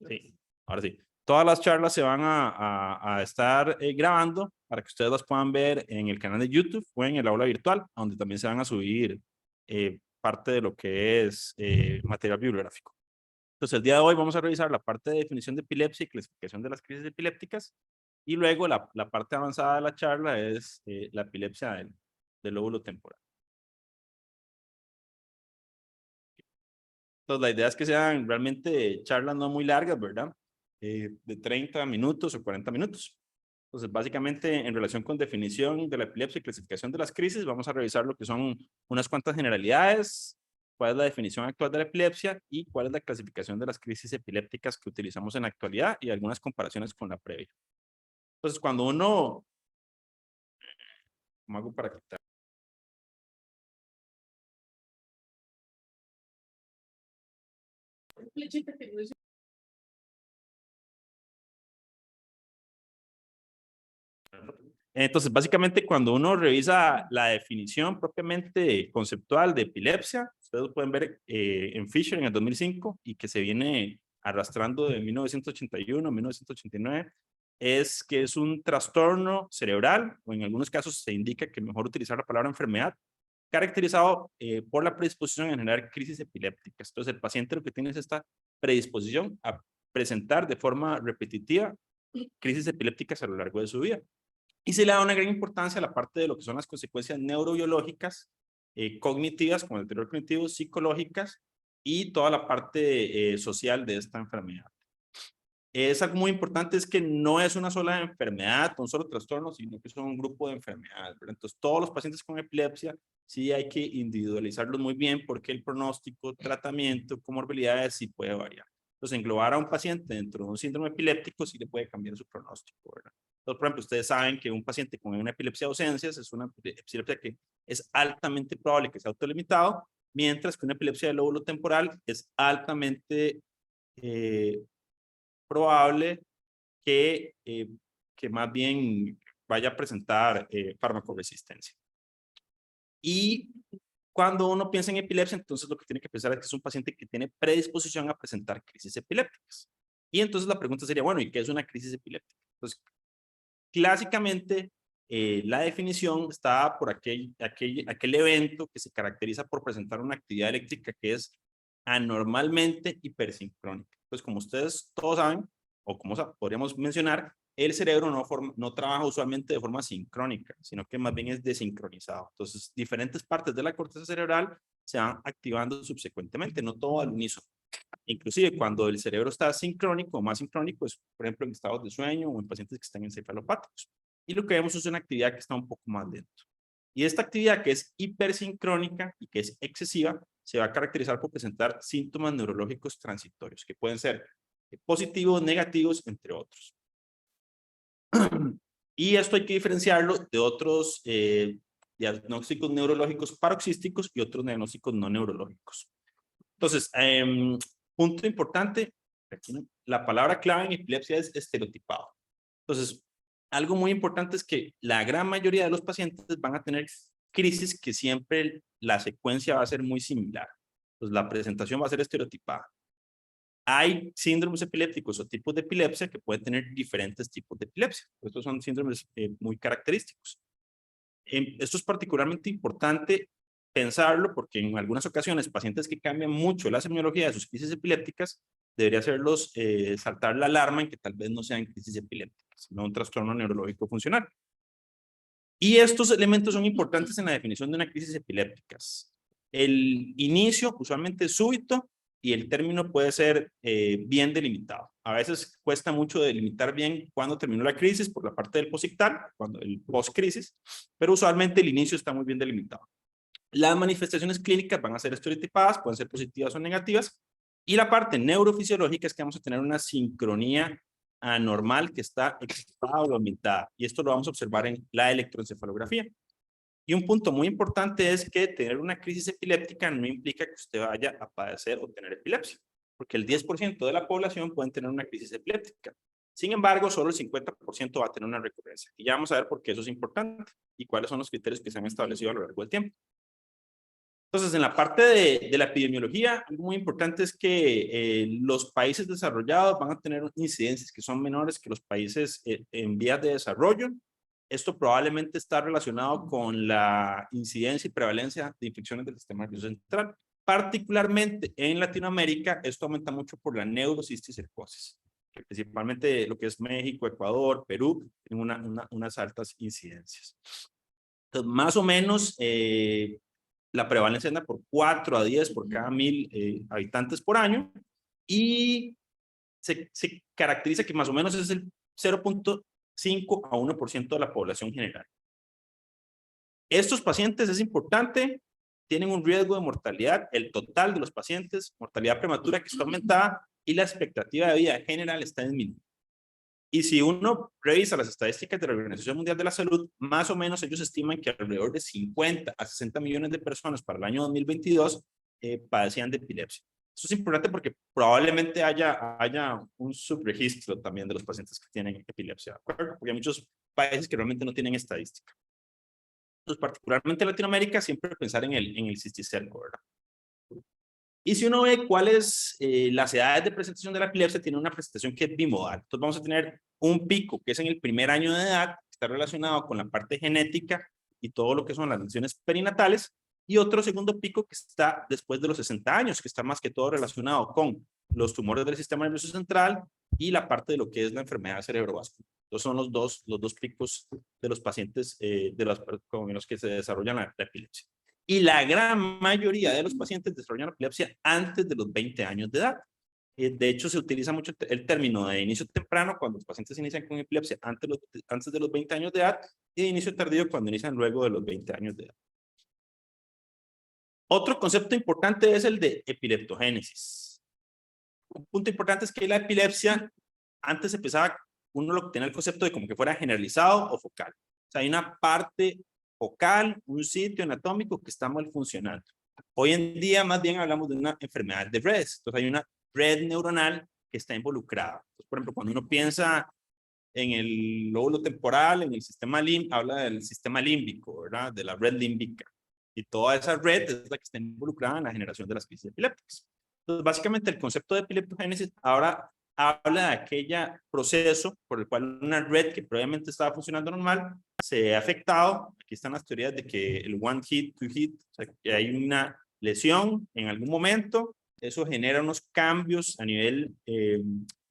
Sí, ahora sí. Todas las charlas se van a estar grabando para que ustedes las puedan ver en el canal de YouTube o en el aula virtual, donde también se van a subir parte de lo que es material bibliográfico. Entonces, el día de hoy vamos a revisar la parte de definición de epilepsia y clasificación de las crisis epilépticas. Y luego la parte avanzada de la charla es la epilepsia del lóbulo temporal. Entonces, la idea es que sean realmente charlas no muy largas, ¿verdad? De 30 minutos o 40 minutos. Entonces, básicamente, en relación con definición de la epilepsia y clasificación de las crisis, vamos a revisar lo que son unas cuantas generalidades, cuál es la definición actual de la epilepsia y cuál es la clasificación de las crisis epilépticas que utilizamos en la actualidad y algunas comparaciones con la previa. Entonces, cuando uno, ¿cómo hago para quitar? Entonces, básicamente, cuando uno revisa la definición propiamente conceptual de epilepsia, ustedes lo pueden ver en Fisher en el 2005 y que se viene arrastrando de 1981 a 1989, es que es un trastorno cerebral, o en algunos casos se indica que mejor utilizar la palabra enfermedad, caracterizado por la predisposición a generar crisis epilépticas. Entonces, el paciente lo que tiene es esta predisposición a presentar de forma repetitiva crisis epilépticas a lo largo de su vida. Y se le da una gran importancia a la parte de lo que son las consecuencias neurobiológicas, cognitivas, como el deterioro cognitivo, psicológicas y toda la parte social de esta enfermedad. Es algo muy importante, es que no es una sola enfermedad, un solo trastorno, sino que es un grupo de enfermedades, ¿verdad? Entonces, todos los pacientes con epilepsia sí hay que individualizarlos muy bien porque el pronóstico, tratamiento, comorbilidades sí puede variar. Entonces, englobar a un paciente dentro de un síndrome epiléptico sí le puede cambiar su pronóstico, ¿verdad? Entonces, por ejemplo, ustedes saben que un paciente con una epilepsia de ausencias es una epilepsia que es altamente probable que sea autolimitado, mientras que una epilepsia del lóbulo temporal es altamente probable que más bien vaya a presentar farmacoresistencia. Y cuando uno piensa en epilepsia, entonces lo que tiene que pensar es que es un paciente que tiene predisposición a presentar crisis epilépticas. Y entonces la pregunta sería, bueno, ¿y qué es una crisis epiléptica? Entonces, clásicamente, la definición está por aquel evento que se caracteriza por presentar una actividad eléctrica que es anormalmente hipersincrónica. Pues como ustedes todos saben, o como podríamos mencionar, el cerebro no trabaja usualmente de forma sincrónica, sino que más bien es desincronizado. Entonces, diferentes partes de la corteza cerebral se van activando subsecuentemente, no todo al unísono. Inclusive cuando el cerebro está sincrónico o más sincrónico, es por ejemplo en estados de sueño o en pacientes que están encefalopáticos. Y lo que vemos es una actividad que está un poco más lento. Y esta actividad que es hipersincrónica y que es excesiva, se va a caracterizar por presentar síntomas neurológicos transitorios, que pueden ser positivos, negativos, entre otros. Y esto hay que diferenciarlo de otros diagnósticos neurológicos paroxísticos y otros diagnósticos no neurológicos. Entonces, punto importante, la palabra clave en epilepsia es estereotipado. Entonces, algo muy importante es que la gran mayoría de los pacientes van a tener crisis que siempre la secuencia va a ser muy similar. Entonces, la presentación va a ser estereotipada. Hay síndromes epilépticos o tipos de epilepsia que pueden tener diferentes tipos de epilepsia. Estos son síndromes muy característicos. Esto es particularmente importante pensarlo porque en algunas ocasiones pacientes que cambian mucho la semiología de sus crisis epilépticas debería hacerlos saltar la alarma en que tal vez no sean crisis epilépticas, sino un trastorno neurológico funcional. Y estos elementos son importantes en la definición de una crisis epiléptica. El inicio usualmente es súbito y el término puede ser bien delimitado. A veces cuesta mucho delimitar bien cuándo terminó la crisis por la parte del posictal, cuando el post-crisis, pero usualmente el inicio está muy bien delimitado. Las manifestaciones clínicas van a ser estereotipadas, pueden ser positivas o negativas, y la parte neurofisiológica es que vamos a tener una sincronía anormal que está excitada o aumentada, y esto lo vamos a observar en la electroencefalografía. Y un punto muy importante es que tener una crisis epiléptica no implica que usted vaya a padecer o tener epilepsia, porque el 10% de la población pueden tener una crisis epiléptica. Sin embargo, solo el 50% va a tener una recurrencia. Y ya vamos a ver por qué eso es importante y cuáles son los criterios que se han establecido a lo largo del tiempo. Entonces, en la parte de la epidemiología, algo muy importante es que los países desarrollados van a tener incidencias que son menores que los países en vías de desarrollo. Esto probablemente está relacionado con la incidencia y prevalencia de infecciones del sistema nervioso central. Particularmente en Latinoamérica, esto aumenta mucho por la neurocisticercosis, que principalmente lo que es México, Ecuador, Perú, tienen unas altas incidencias. Entonces, más o menos, la prevalencia anda por 4 a 10 por cada 1000 habitantes por año y se caracteriza que más o menos es el 0.5 a 1% de la población general. Estos pacientes, es importante, tienen un riesgo de mortalidad, el total de los pacientes, mortalidad prematura que está aumentada y la expectativa de vida general está disminuyendo. Y si uno revisa las estadísticas de la Organización Mundial de la Salud, más o menos ellos estiman que alrededor de 50 a 60 millones de personas para el año 2022 padecían de epilepsia. Eso es importante porque probablemente haya un subregistro también de los pacientes que tienen epilepsia, ¿de acuerdo? Porque hay muchos países que realmente no tienen estadística. Entonces, particularmente en Latinoamérica, siempre pensar en el cisticerco, ¿verdad? Y si uno ve cuáles las edades de presentación de la epilepsia, tiene una presentación que es bimodal. Entonces vamos a tener un pico que es en el primer año de edad, que está relacionado con la parte genética y todo lo que son las lesiones perinatales, y otro segundo pico que está después de los 60 años, que está más que todo relacionado con los tumores del sistema nervioso central y la parte de lo que es la enfermedad cerebrovascular. Entonces son los dos picos de los pacientes con los que se desarrolla la epilepsia. Y la gran mayoría de los pacientes desarrollan epilepsia antes de los 20 años de edad. De hecho, se utiliza mucho el término de inicio temprano cuando los pacientes inician con epilepsia antes de los 20 años de edad y de inicio tardío cuando inician luego de los 20 años de edad. Otro concepto importante es el de epileptogénesis. Un punto importante es que la epilepsia, antes empezaba, uno lo tenía el concepto de como que fuera generalizado o focal. O sea, hay una parte focal, un sitio anatómico que está mal funcionando. Hoy en día más bien hablamos de una enfermedad de redes. Entonces hay una red neuronal que está involucrada. Entonces, por ejemplo, cuando uno piensa en el lóbulo temporal, en el sistema límbico, habla del sistema límbico, ¿verdad? De la red límbica. Y toda esa red es la que está involucrada en la generación de las crisis epilépticas. Entonces, básicamente el concepto de epileptogénesis ahora habla de aquel proceso por el cual una red que previamente estaba funcionando normal se ha afectado. Aquí están las teorías de que el one hit, two hit, o sea, que hay una lesión en algún momento, eso genera unos cambios a nivel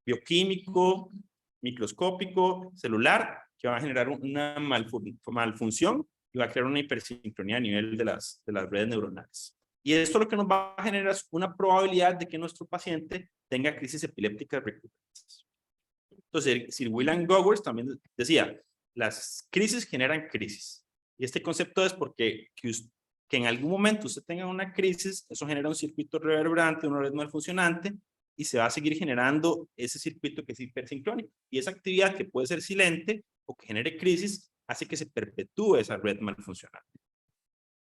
bioquímico, microscópico, celular, que va a generar una malfunción y va a crear una hipersincronía a nivel de las redes neuronales. Y esto lo que nos va a generar es una probabilidad de que nuestro paciente tenga crisis epilépticas recurrentes. Entonces, Sir William Gowers también decía, las crisis generan crisis. Y este concepto es porque que en algún momento usted tenga una crisis, eso genera un circuito reverberante, una red mal funcionante, y se va a seguir generando ese circuito que es hipersincrónico. Y esa actividad que puede ser silente o que genere crisis, hace que se perpetúe esa red mal funcionante.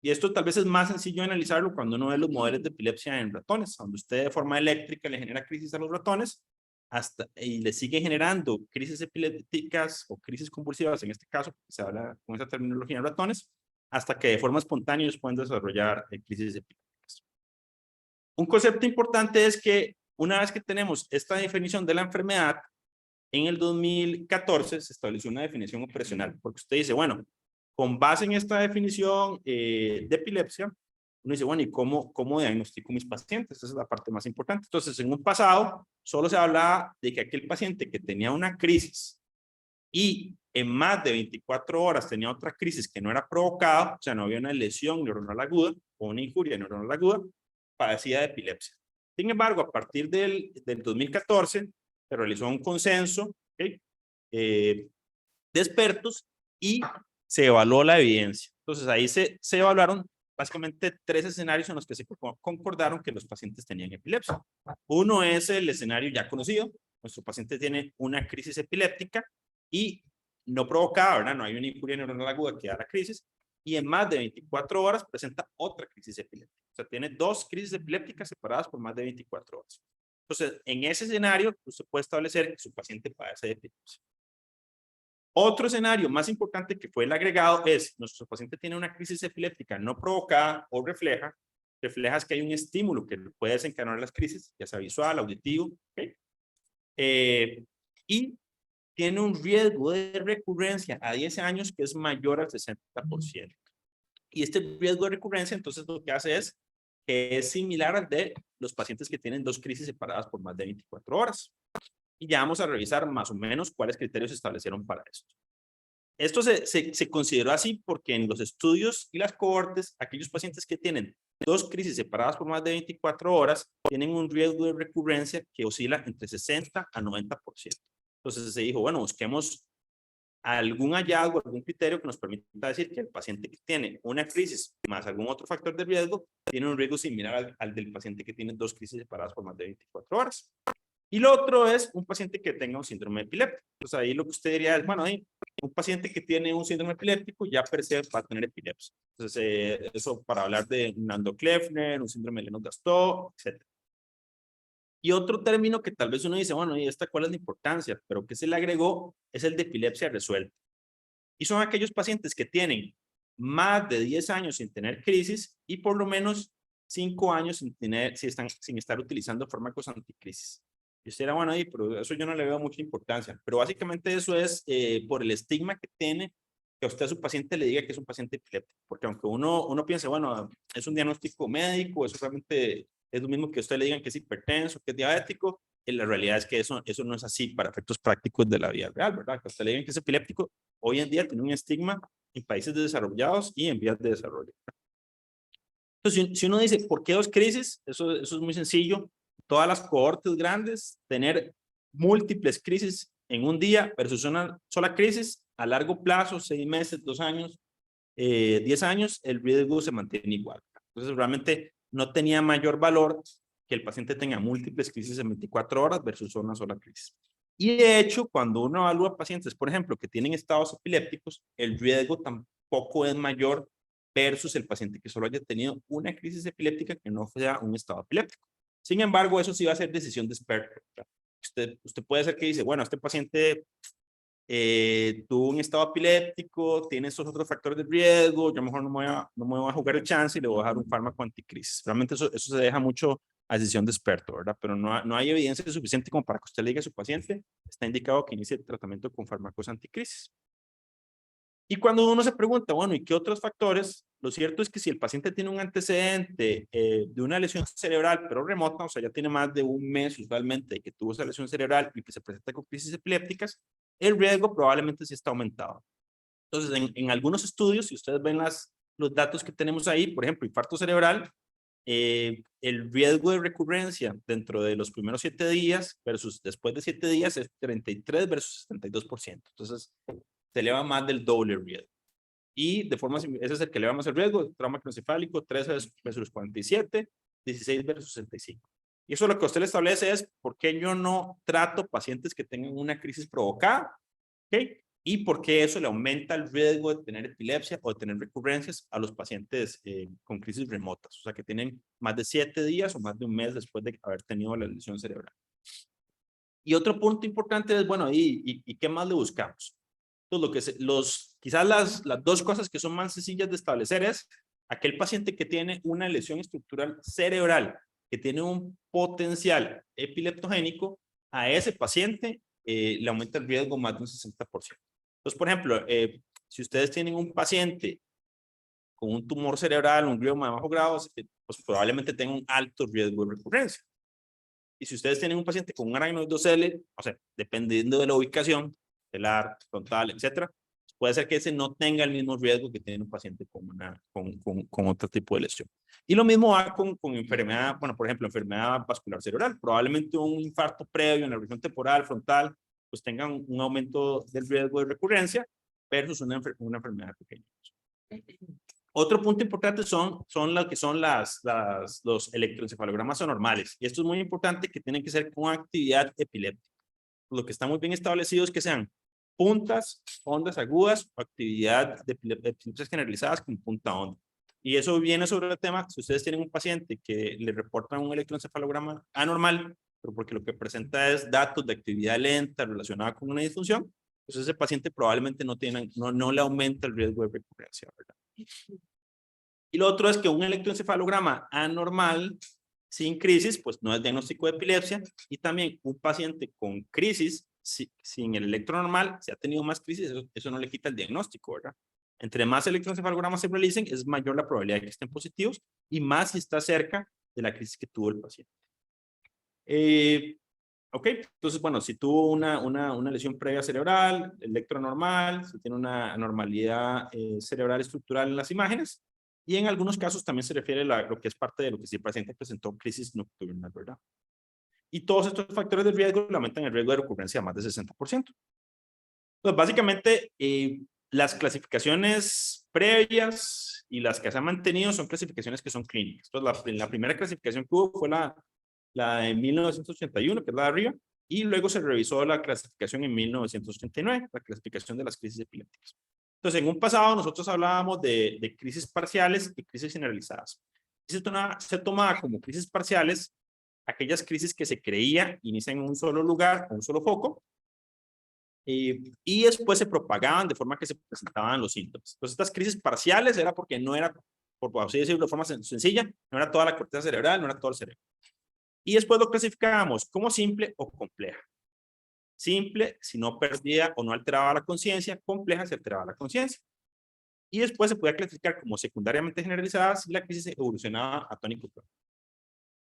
Y esto tal vez es más sencillo analizarlo cuando uno ve los modelos de epilepsia en ratones, donde usted de forma eléctrica le genera crisis a los ratones y le sigue generando crisis epilépticas o crisis convulsivas, en este caso, se habla con esa terminología en ratones, hasta que de forma espontánea ellos pueden desarrollar crisis epilépticas. Un concepto importante es que una vez que tenemos esta definición de la enfermedad, en el 2014 se estableció una definición operacional, porque usted dice, bueno, con base en esta definición de epilepsia, uno dice, bueno, ¿y cómo diagnostico mis pacientes? Esa es la parte más importante. Entonces, en un pasado, solo se hablaba de que aquel paciente que tenía una crisis y en más de 24 horas tenía otra crisis que no era provocada, o sea, no había una lesión neuronal aguda o una injuria neuronal aguda, padecía de epilepsia. Sin embargo, a partir del 2014, se realizó un consenso de expertos y se evaluó la evidencia. Entonces ahí se evaluaron básicamente 3 escenarios en los que se concordaron que los pacientes tenían epilepsia. Uno es el escenario ya conocido, nuestro paciente tiene una crisis epiléptica y no provocada, ¿verdad? No hay una injuria neuronal aguda que da la crisis y en más de 24 horas presenta otra crisis epiléptica. O sea, tiene 2 crisis epilépticas separadas por más de 24 horas. Entonces, en ese escenario, usted puede establecer que su paciente padece de epilepsia. Otro escenario más importante que fue el agregado es, nuestro paciente tiene una crisis epiléptica no provocada o refleja refleja que hay un estímulo que puede desencadenar las crisis, ya sea visual, auditivo, ¿okay? Y tiene un riesgo de recurrencia a 10 años que es mayor al 60%. Y este riesgo de recurrencia, entonces, lo que hace es que es similar al de los pacientes que tienen 2 crisis separadas por más de 24 horas. Y ya vamos a revisar más o menos cuáles criterios se establecieron para esto. Esto se consideró así porque en los estudios y las cohortes, aquellos pacientes que tienen 2 crisis separadas por más de 24 horas tienen un riesgo de recurrencia que oscila entre 60 a 90%. Entonces se dijo, bueno, busquemos algún hallazgo, algún criterio que nos permita decir que el paciente que tiene una crisis más algún otro factor de riesgo tiene un riesgo similar al del paciente que tiene 2 crisis separadas por más de 24 horas. Y lo otro es un paciente que tenga un síndrome epiléptico. Entonces ahí lo que usted diría es, bueno, ahí un paciente que tiene un síndrome epiléptico ya per se va a tener epilepsia. Entonces eso para hablar de un Nando-Kleffner, un síndrome de Lennox-Gastaut, etc. Y otro término que tal vez uno dice, bueno, ¿y esta cuál es la importancia? Pero que se le agregó es el de epilepsia resuelta. Y son aquellos pacientes que tienen más de 10 años sin tener crisis y por lo menos 5 años sin estar utilizando fármacos anticrisis. Y usted era, bueno, ahí, pero eso yo no le veo mucha importancia. Pero básicamente eso es por el estigma que tiene que a usted a su paciente le diga que es un paciente epiléptico. Porque aunque uno piense, bueno, es un diagnóstico médico, eso realmente es lo mismo que a usted le digan que es hipertenso, que es diabético, y la realidad es que eso no es así para efectos prácticos de la vida real, ¿verdad? Que a usted le digan que es epiléptico, hoy en día tiene un estigma en países desarrollados y en vías de desarrollo. Entonces, si uno dice, ¿por qué 2 crisis? Eso es muy sencillo. Todas las cohortes grandes, tener múltiples crisis en un día versus una sola crisis, a largo plazo, 6 meses, 2 años, 10 años, el riesgo se mantiene igual. Entonces, realmente no tenía mayor valor que el paciente tenga múltiples crisis en 24 horas versus una sola crisis. Y de hecho, cuando uno evalúa pacientes, por ejemplo, que tienen estados epilépticos, el riesgo tampoco es mayor versus el paciente que solo haya tenido una crisis epiléptica que no sea un estado epiléptico. Sin embargo, eso sí va a ser decisión de experto. Usted puede ser que dice, bueno, este paciente tuvo un estado epiléptico, tiene esos otros factores de riesgo, yo mejor no me voy a jugar el chance y le voy a dejar un fármaco anticrisis. Realmente eso se deja mucho a decisión de experto, ¿verdad? Pero no hay evidencia suficiente como para que usted le diga a su paciente, está indicado que inicie el tratamiento con fármacos anticrisis. Y cuando uno se pregunta, bueno, ¿y qué otros factores? Lo cierto es que si el paciente tiene un antecedente de una lesión cerebral, pero remota, o sea, ya tiene más de un mes usualmente que tuvo esa lesión cerebral y que se presenta con crisis epilépticas, el riesgo probablemente sí está aumentado. Entonces, en algunos estudios, si ustedes ven los datos que tenemos ahí, por ejemplo, infarto cerebral, el riesgo de recurrencia dentro de los primeros 7 días versus después de 7 días es 33 versus 72%. Entonces, se eleva más del doble el riesgo. Y de forma, ese es el que eleva más el riesgo, trauma craneoencefálico, 13 versus 47, 16 versus 65. Y eso lo que usted le establece es por qué yo no trato pacientes que tengan una crisis provocada, ¿ok? Y por qué eso le aumenta el riesgo de tener epilepsia o de tener recurrencias a los pacientes con crisis remotas, o sea, que tienen más de 7 días o más de un mes después de haber tenido la lesión cerebral. Y otro punto importante es, bueno, ¿y qué más le buscamos? Entonces, quizás las 2 cosas que son más sencillas de establecer es aquel paciente que tiene una lesión estructural cerebral, que tiene un potencial epileptogénico, a ese paciente le aumenta el riesgo más de un 60%. Entonces, por ejemplo, si ustedes tienen un paciente con un tumor cerebral, un glioma de bajo grado, pues probablemente tenga un alto riesgo de recurrencia. Y si ustedes tienen un paciente con un arácnido 2L, o sea, dependiendo de la ubicación, celular, frontal, etcétera, puede ser que ese no tenga el mismo riesgo que tiene un paciente con otro tipo de lesión. Y lo mismo va con enfermedad, bueno, por ejemplo, enfermedad vascular cerebral. Probablemente un infarto previo en la región temporal, frontal, pues tengan un aumento del riesgo de recurrencia versus una enfermedad pequeña. Otro punto importante son lo que son los electroencefalogramas anormales. Y esto es muy importante, que tienen que ser con actividad epiléptica. Lo que está muy bien establecido es que sean puntas, ondas agudas o actividad de epilepsias generalizadas con punta onda. Y eso viene sobre el tema, si ustedes tienen un paciente que le reportan un electroencefalograma anormal, pero porque lo que presenta es datos de actividad lenta relacionada con una disfunción, pues ese paciente probablemente no le aumenta el riesgo de recurrencia, ¿verdad? Y lo otro es que un electroencefalograma anormal sin crisis, pues no es diagnóstico de epilepsia. Y también un paciente con crisis, sin el electro normal, si ha tenido más crisis, eso no le quita el diagnóstico, ¿verdad? Entre más electroencefalogramas se realicen, es mayor la probabilidad de que estén positivos y más si está cerca de la crisis que tuvo el paciente. Ok, entonces, bueno, si tuvo una lesión previa cerebral, electro normal, si tiene una anormalidad cerebral estructural en las imágenes, y en algunos casos también se refiere a lo que es parte de lo que si el paciente presentó crisis nocturna, ¿verdad? Y todos estos factores de riesgo aumentan el riesgo de recurrencia a más de 60%. Entonces, básicamente, las clasificaciones previas y las que se han mantenido son clasificaciones que son clínicas. Entonces, la primera clasificación que hubo fue la de 1981, que es la de arriba, y luego se revisó la clasificación en 1989, la clasificación de las crisis epilépticas. Entonces, en un pasado nosotros hablábamos de crisis parciales y crisis generalizadas. Se tomaba como crisis parciales aquellas crisis que se creía inician en un solo lugar, en un solo foco, y después se propagaban de forma que se presentaban los síntomas. Entonces, estas crisis parciales era porque no era, por así decirlo de forma sencilla, no era toda la corteza cerebral, no era todo el cerebro. Y después lo clasificábamos como simple o compleja. Simple, si no perdía o no alteraba la conciencia; compleja, si alteraba la conciencia. Y después se podía clasificar como secundariamente generalizadas si la crisis evolucionaba a tónico-clónico.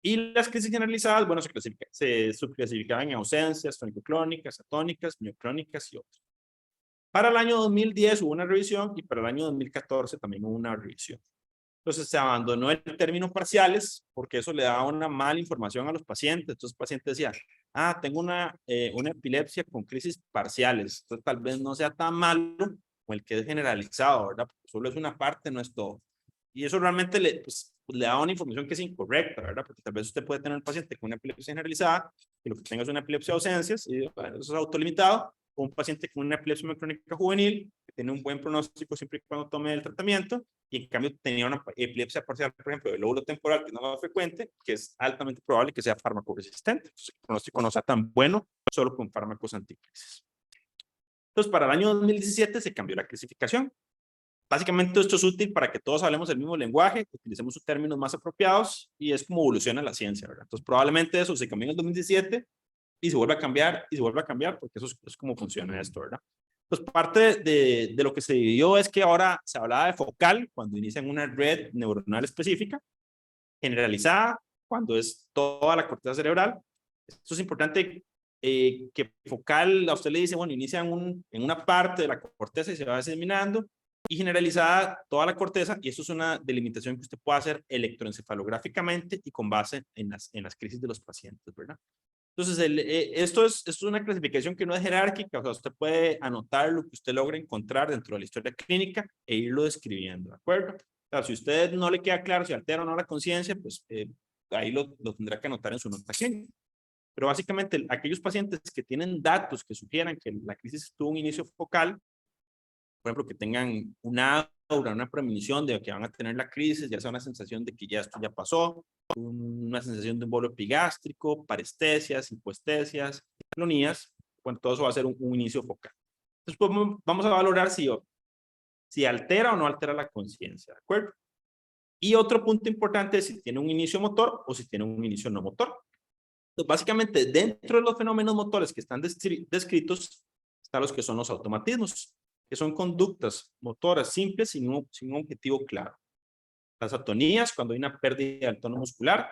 Y las crisis generalizadas, bueno, se subclasificaban en ausencias, tónico-clónicas, atónicas, mioclónicas y otras. Para el año 2010 hubo una revisión y para el año 2014 también hubo una revisión. Entonces se abandonó el término parciales porque eso le daba una mala información a los pacientes. Entonces el paciente decía, tengo una epilepsia con crisis parciales. Entonces tal vez no sea tan malo como el que es generalizado, ¿verdad? Porque solo es una parte, no es todo. Y eso realmente le da una información que es incorrecta, ¿verdad? Porque tal vez usted puede tener un paciente con una epilepsia generalizada, que lo que tenga es una epilepsia de ausencias, y bueno, eso es autolimitado, o un paciente con una epilepsia mioclónica juvenil, que tiene un buen pronóstico siempre y cuando tome el tratamiento, y en cambio tenía una epilepsia parcial, por ejemplo, del lóbulo temporal, que no es más frecuente, que es altamente probable que sea fármaco resistente. Entonces, el pronóstico no sea tan bueno solo con fármacos anticrisis. Entonces, para el año 2017 se cambió la clasificación. Básicamente esto es útil para que todos hablemos el mismo lenguaje, que utilicemos sus términos más apropiados, y es como evoluciona la ciencia, ¿verdad? Entonces probablemente eso se cambió en el 2017 y se vuelve a cambiar y se vuelve a cambiar, porque eso es como funciona esto, ¿verdad? Pues parte de lo que se dividió es que ahora se hablaba de focal cuando inician una red neuronal específica, generalizada cuando es toda la corteza cerebral. Esto es importante, que focal a usted le dice, bueno, inicia en una parte de la corteza y se va diseminando, y generalizada toda la corteza, y eso es una delimitación que usted puede hacer electroencefalográficamente y con base en las crisis de los pacientes, ¿verdad? Entonces, esto es una clasificación que no es jerárquica, o sea, usted puede anotar lo que usted logra encontrar dentro de la historia clínica e irlo describiendo, ¿de acuerdo? Claro, si a usted no le queda claro si altera o no la conciencia, pues ahí lo tendrá que anotar en su nota clínica. Pero básicamente, aquellos pacientes que tienen datos que sugieran que la crisis tuvo un inicio focal, por ejemplo, que tengan una aura, una premonición de que van a tener la crisis, ya sea una sensación de que ya esto ya pasó, una sensación de un bolo epigástrico, parestesias, hipoestesias, clonías, bueno, todo eso va a ser un inicio focal. Entonces, pues, vamos a valorar si altera o no altera la conciencia, ¿de acuerdo? Y otro punto importante es si tiene un inicio motor o si tiene un inicio no motor. Entonces, básicamente, dentro de los fenómenos motores que están descritos, están los que son los automatismos, que son conductas motoras simples sin un objetivo claro. Las atonías, cuando hay una pérdida del tono muscular;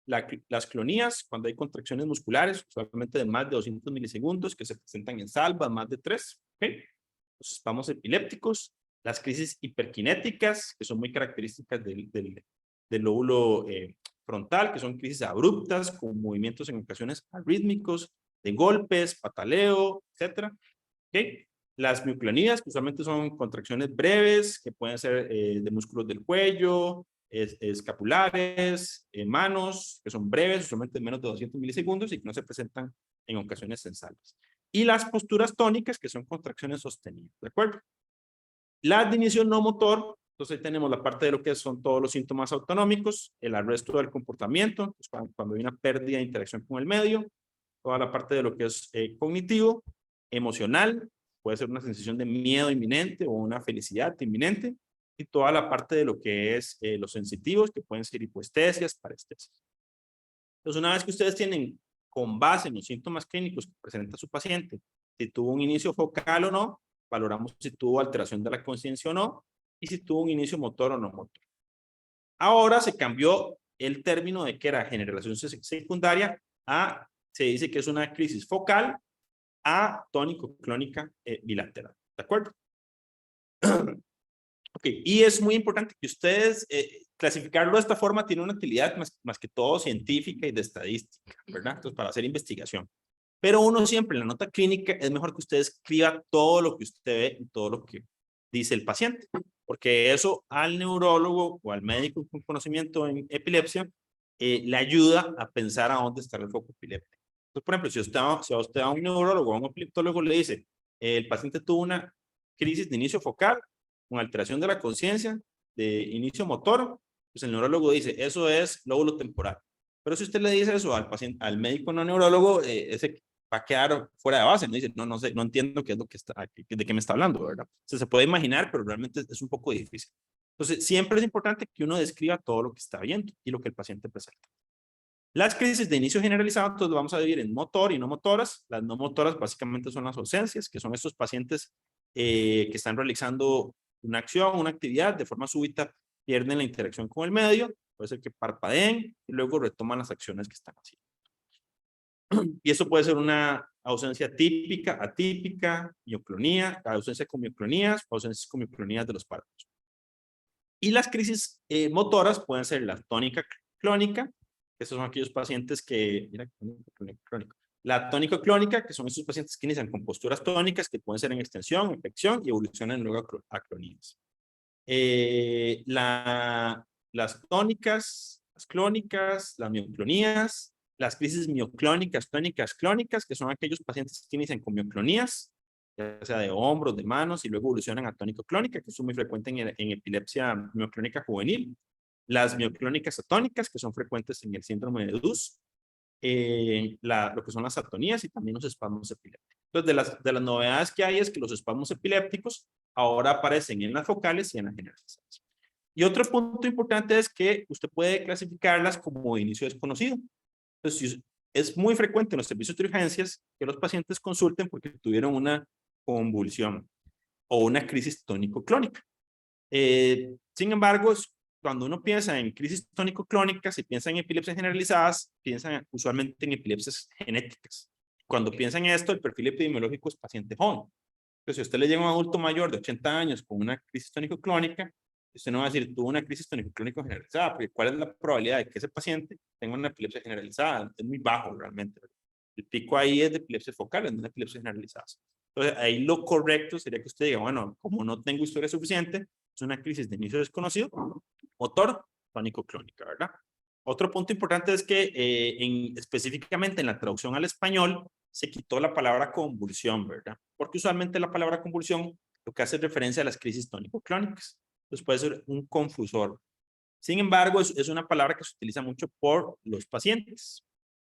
las clonías, cuando hay contracciones musculares, usualmente de más de 200 milisegundos, que se presentan en salvas, más de 3. ¿Okay? Los espasmos epilépticos; las crisis hiperkinéticas, que son muy características del lóbulo frontal, que son crisis abruptas, con movimientos en ocasiones arrítmicos, de golpes, pataleo, etc. ¿Okay? Las mioclonías, que usualmente son contracciones breves, que pueden ser de músculos del cuello, escapulares, manos, que son breves, usualmente menos de 200 milisegundos y que no se presentan en ocasiones sensibles. Y las posturas tónicas, que son contracciones sostenidas, ¿de acuerdo? La de inicio no motor, entonces ahí tenemos la parte de lo que son todos los síntomas autonómicos, el arresto del comportamiento, pues cuando hay una pérdida de interacción con el medio; toda la parte de lo que es cognitivo, emocional, puede ser una sensación de miedo inminente o una felicidad inminente; y toda la parte de lo que es los sensitivos, que pueden ser hipoestesias, parestesias. Entonces, una vez que ustedes tienen con base en los síntomas clínicos que presenta su paciente, si tuvo un inicio focal o no, valoramos si tuvo alteración de la conciencia o no, y si tuvo un inicio motor o no motor. Ahora se cambió el término de que era generación secundaria a, se dice que es una crisis focal a tónico-clónica bilateral. ¿De acuerdo? Ok, y es muy importante que ustedes clasificarlo de esta forma tiene una utilidad más que todo científica y de estadística, ¿verdad? Entonces, para hacer investigación. Pero uno siempre en la nota clínica es mejor que usted escriba todo lo que usted ve y todo lo que dice el paciente, porque eso al neurólogo o al médico con conocimiento en epilepsia le ayuda a pensar a dónde está el foco epiléptico. Entonces, por ejemplo, si usted va a un neurólogo o a un epileptólogo le dice, el paciente tuvo una crisis de inicio focal con alteración de la conciencia, de inicio motor, pues el neurólogo dice, eso es lóbulo temporal. Pero si usted le dice eso al paciente, al médico no neurólogo, ese va a quedar fuera de base, no dice, no sé, no entiendo qué es lo que está, de qué me está hablando, ¿verdad? O sea, se puede imaginar, pero realmente es un poco difícil. Entonces, siempre es importante que uno describa todo lo que está viendo y lo que el paciente presenta. Las crisis de inicio generalizado, entonces lo vamos a dividir en motor y no motoras. Las no motoras básicamente son las ausencias, que son estos pacientes que están realizando una acción, una actividad, de forma súbita pierden la interacción con el medio, puede ser que parpadeen y luego retoman las acciones que están haciendo. Y eso puede ser una ausencia típica, atípica, mioclonía, ausencia con mioclonías, ausencias con mioclonías de los párpados. Y las crisis motoras pueden ser la tónica clónica, que esos son aquellos pacientes que, mira, crónico. La tónico-clónica, que son esos pacientes que inician con posturas tónicas que pueden ser en extensión, en flexión y evolucionan luego a clonías. Las tónicas, las clónicas, las mioclonías, las crisis mioclónicas, tónicas, clónicas, que son aquellos pacientes que inician con mioclonías, ya sea de hombros, de manos, y luego evolucionan a tónico-clónica, que es muy frecuente en epilepsia mioclónica juvenil. Las mioclónicas atónicas, que son frecuentes en el síndrome de DUS, lo que son las atonías y también los espasmos epilépticos. Entonces, de las novedades que hay es que los espasmos epilépticos ahora aparecen en las focales y en las generalizadas. Y otro punto importante es que usted puede clasificarlas como de inicio desconocido. Entonces, es muy frecuente en los servicios de urgencias que los pacientes consulten porque tuvieron una convulsión o una crisis tónico-clónica. Sin embargo, cuando uno piensa en crisis tónico-clónicas, si piensa en epilepsias generalizadas, piensan usualmente en epilepsias genéticas. Cuando piensan en esto, el perfil epidemiológico es paciente joven. Entonces, si usted le llega a un adulto mayor de 80 años con una crisis tónico-clónica, usted no va a decir, tuvo una crisis tónico-clónica generalizada, porque ¿cuál es la probabilidad de que ese paciente tenga una epilepsia generalizada? Es muy bajo realmente. El pico ahí es de epilepsias focales, no de epilepsias generalizadas. Entonces, ahí lo correcto sería que usted diga, bueno, como no tengo historia suficiente, es una crisis de inicio desconocido, motor tónico-clónica, ¿verdad? Otro punto importante es que específicamente en la traducción al español se quitó la palabra convulsión, ¿verdad? Porque usualmente la palabra convulsión lo que hace referencia a las crisis tónico-clónicas. Entonces puede ser un confusor. Sin embargo, es una palabra que se utiliza mucho por los pacientes.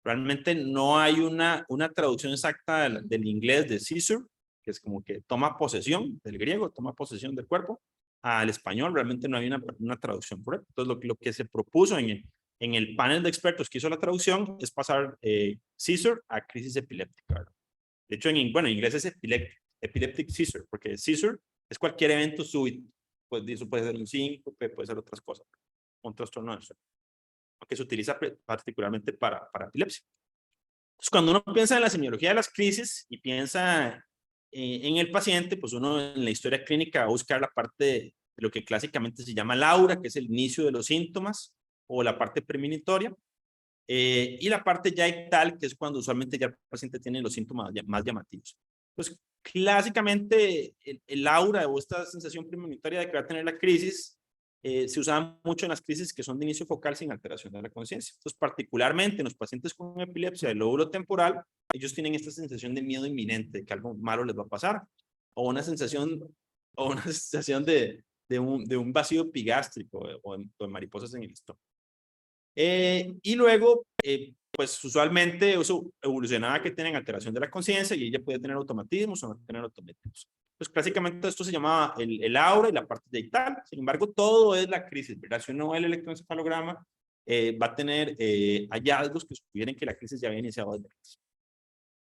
Realmente no hay una traducción exacta del inglés de seizure, que es como que toma posesión, del griego, toma posesión del cuerpo, al español realmente no hay una traducción correcta. Entonces lo que se propuso en el panel de expertos que hizo la traducción es pasar seizure a crisis epiléptica, ¿verdad? De hecho, en inglés es epileptic seizure, porque seizure es cualquier evento súbito. Pues eso puede ser un síncope, puede ser otras cosas, un trastorno del sueño, aunque se utiliza particularmente para epilepsia. Entonces, cuando uno piensa en la semiología de las crisis y piensa en el paciente, pues uno en la historia clínica va a buscar la parte de lo que clásicamente se llama Laura, que es el inicio de los síntomas, o la parte premonitoria, y la parte ya ictal, que es cuando usualmente ya el paciente tiene los síntomas más llamativos. Pues clásicamente el aura o esta sensación premonitoria de que va a tener la crisis se usaba mucho en las crisis que son de inicio focal sin alteración de la conciencia. Entonces, particularmente en los pacientes con epilepsia del lóbulo temporal, ellos tienen esta sensación de miedo inminente, de que algo malo les va a pasar, o una sensación de un vacío epigástrico o de mariposas en el estómago. Y luego, pues usualmente eso evolucionaba que tienen alteración de la conciencia y ella puede tener automatismos o no tener automatismos. Pues clásicamente esto se llamaba el aura y la parte dictal. Sin embargo, todo es la crisis, ¿verdad? Si uno ve el electroencefalograma, va a tener hallazgos que sugieren que la crisis ya había iniciado desde antes.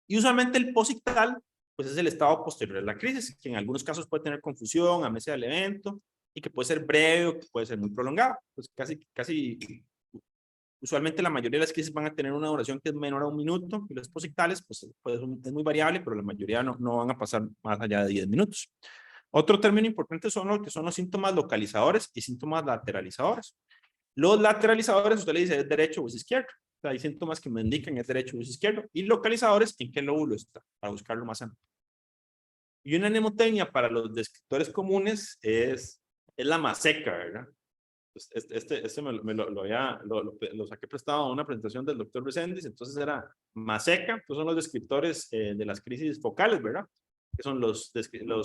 Y usualmente el posictal, pues es el estado posterior a la crisis, que en algunos casos puede tener confusión, amnesia del evento, y que puede ser breve o que puede ser muy prolongado. Pues usualmente la mayoría de las crisis van a tener una duración que es menor a 1 minuto, y los posictales, pues es muy variable, pero la mayoría no van a pasar más allá de 10 minutos. Otro término importante son lo que son los síntomas localizadores y síntomas lateralizadores. Los lateralizadores, usted le dice es derecho o es izquierdo. O sea, hay síntomas que me indican es derecho o es izquierdo. Y localizadores, en qué lóbulo está, para buscarlo más amplio. Y una mnemotecnia para los descriptores comunes es la más seca, ¿verdad? Pues este lo saqué prestado a una presentación del doctor Reséndiz, entonces era más seca, pues son los descriptores de las crisis focales, ¿verdad? Que son los